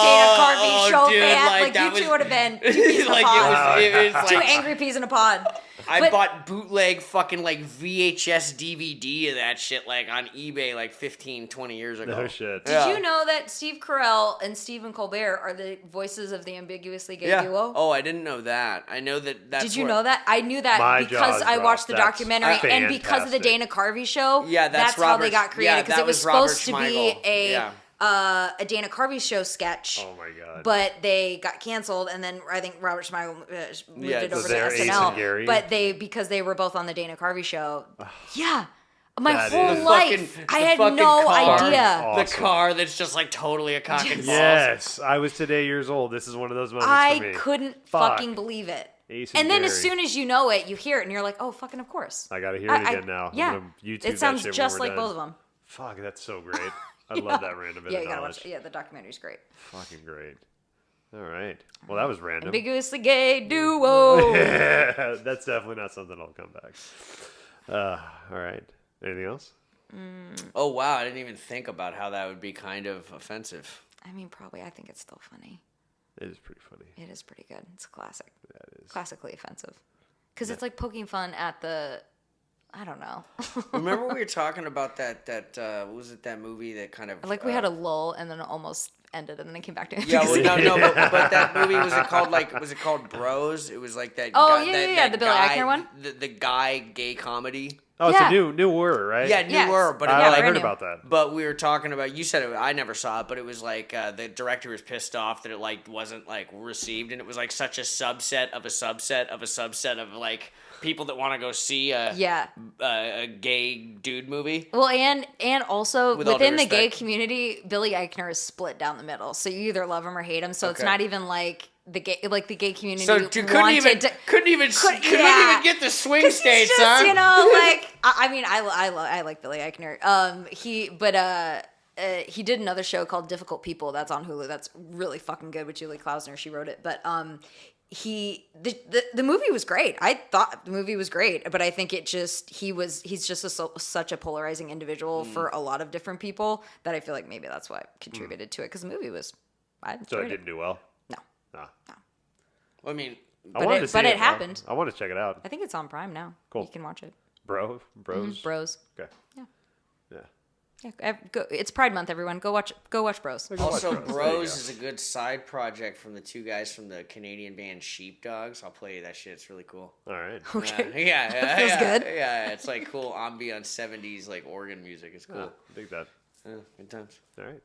Dana Carvey show dude, fan. like, Like, that you was- two would have been two peas in a like pod. it was Two like angry peas in a pod. I But- bought bootleg fucking like VHS DVD of that shit like on eBay like 15, 20 years ago. No shit. Did you know that Steve Carell and Stephen Colbert are the voices of the ambiguously gay Yeah. duo? Oh, I didn't know that. I know that's Did you what- know that? I knew that My because jaws I watched the dropped. documentary That's and because of the fantastic. Dana Carvey show. Yeah, that's how they Robert- got created yeah, because that it was was Robert supposed to Schmeigel. be Yeah. a Dana Carvey show sketch. Oh my god. But they got canceled, and then I think Robert Schmeigel moved Yeah, it so over to they're Ace SNL. and Gary? But because they were both on the Dana Carvey show. Yeah, my That whole is- The life, fucking- I the had fucking no car. idea. Awesome. The car that's just like totally a cock and balls. Yes, I was today years old. This is one of those moments for I me. couldn't Fuck. fucking believe it. Ace And then as Gary. soon as you know it, you hear it, and you're like, oh, fucking of course. I gotta hear it again now. I'm Yeah, gonna YouTube it that sounds shit when just we're like done. both of them. Fuck, that's so great. I love that random bit Yeah, of you gotta knowledge. watch it. Yeah, the documentary's great. Fucking great. All right. Well, that was random. Ambiguously gay duo. That's definitely not something I'll come back. All right. Anything else? Oh wow, I didn't even think about how that would be kind of offensive. I mean, probably. I think it's still funny. It is pretty funny. It is pretty good. It's a classic. That is. Classically offensive. Because it's like poking fun at the. I don't know. Remember we were talking about that what was it, that movie that kind of Like we had a lull and then it almost ended and then it came back to it. yeah, well, no, but that movie was it called Bros? It was like that. Oh, guy, yeah, that, yeah, that the Billy guy, Eichner one? the guy gay comedy. Oh, it's a newer, right? Yeah, newer. But I heard about that. But we were talking about. You said it. I never saw it, but it was like the director was pissed off that it like wasn't like received, and it was like such a subset of a subset of a subset of like people that want to go see a gay dude movie. Well, and also within the gay community, Billy Eichner is split down the middle. So you either love him or hate him. So it's not even like the gay community. So couldn't even get the swing states, just, huh? You know, like I like Billy Eichner. He did another show called Difficult People that's on Hulu. That's really fucking good with Julie Klausner. She wrote it, but the movie was great. I thought the movie was great, but I think he's just such a polarizing individual for a lot of different people that I feel like maybe that's what contributed to it, because the movie was. So it didn't do well. No. Well, I mean, but it happened. I want to check it out. I think it's on Prime now. Cool. You can watch it. Bros. Bros. Okay. Yeah, it's Pride Month, everyone. Go watch Bros. Also, Bros is a good side project from the two guys from the Canadian band Sheepdogs. I'll play you that shit. It's really cool. All right. Okay. Yeah. Feels good. Yeah, it's like cool ambient 70s like organ music. It's cool. I dig that. Yeah, good times. All right.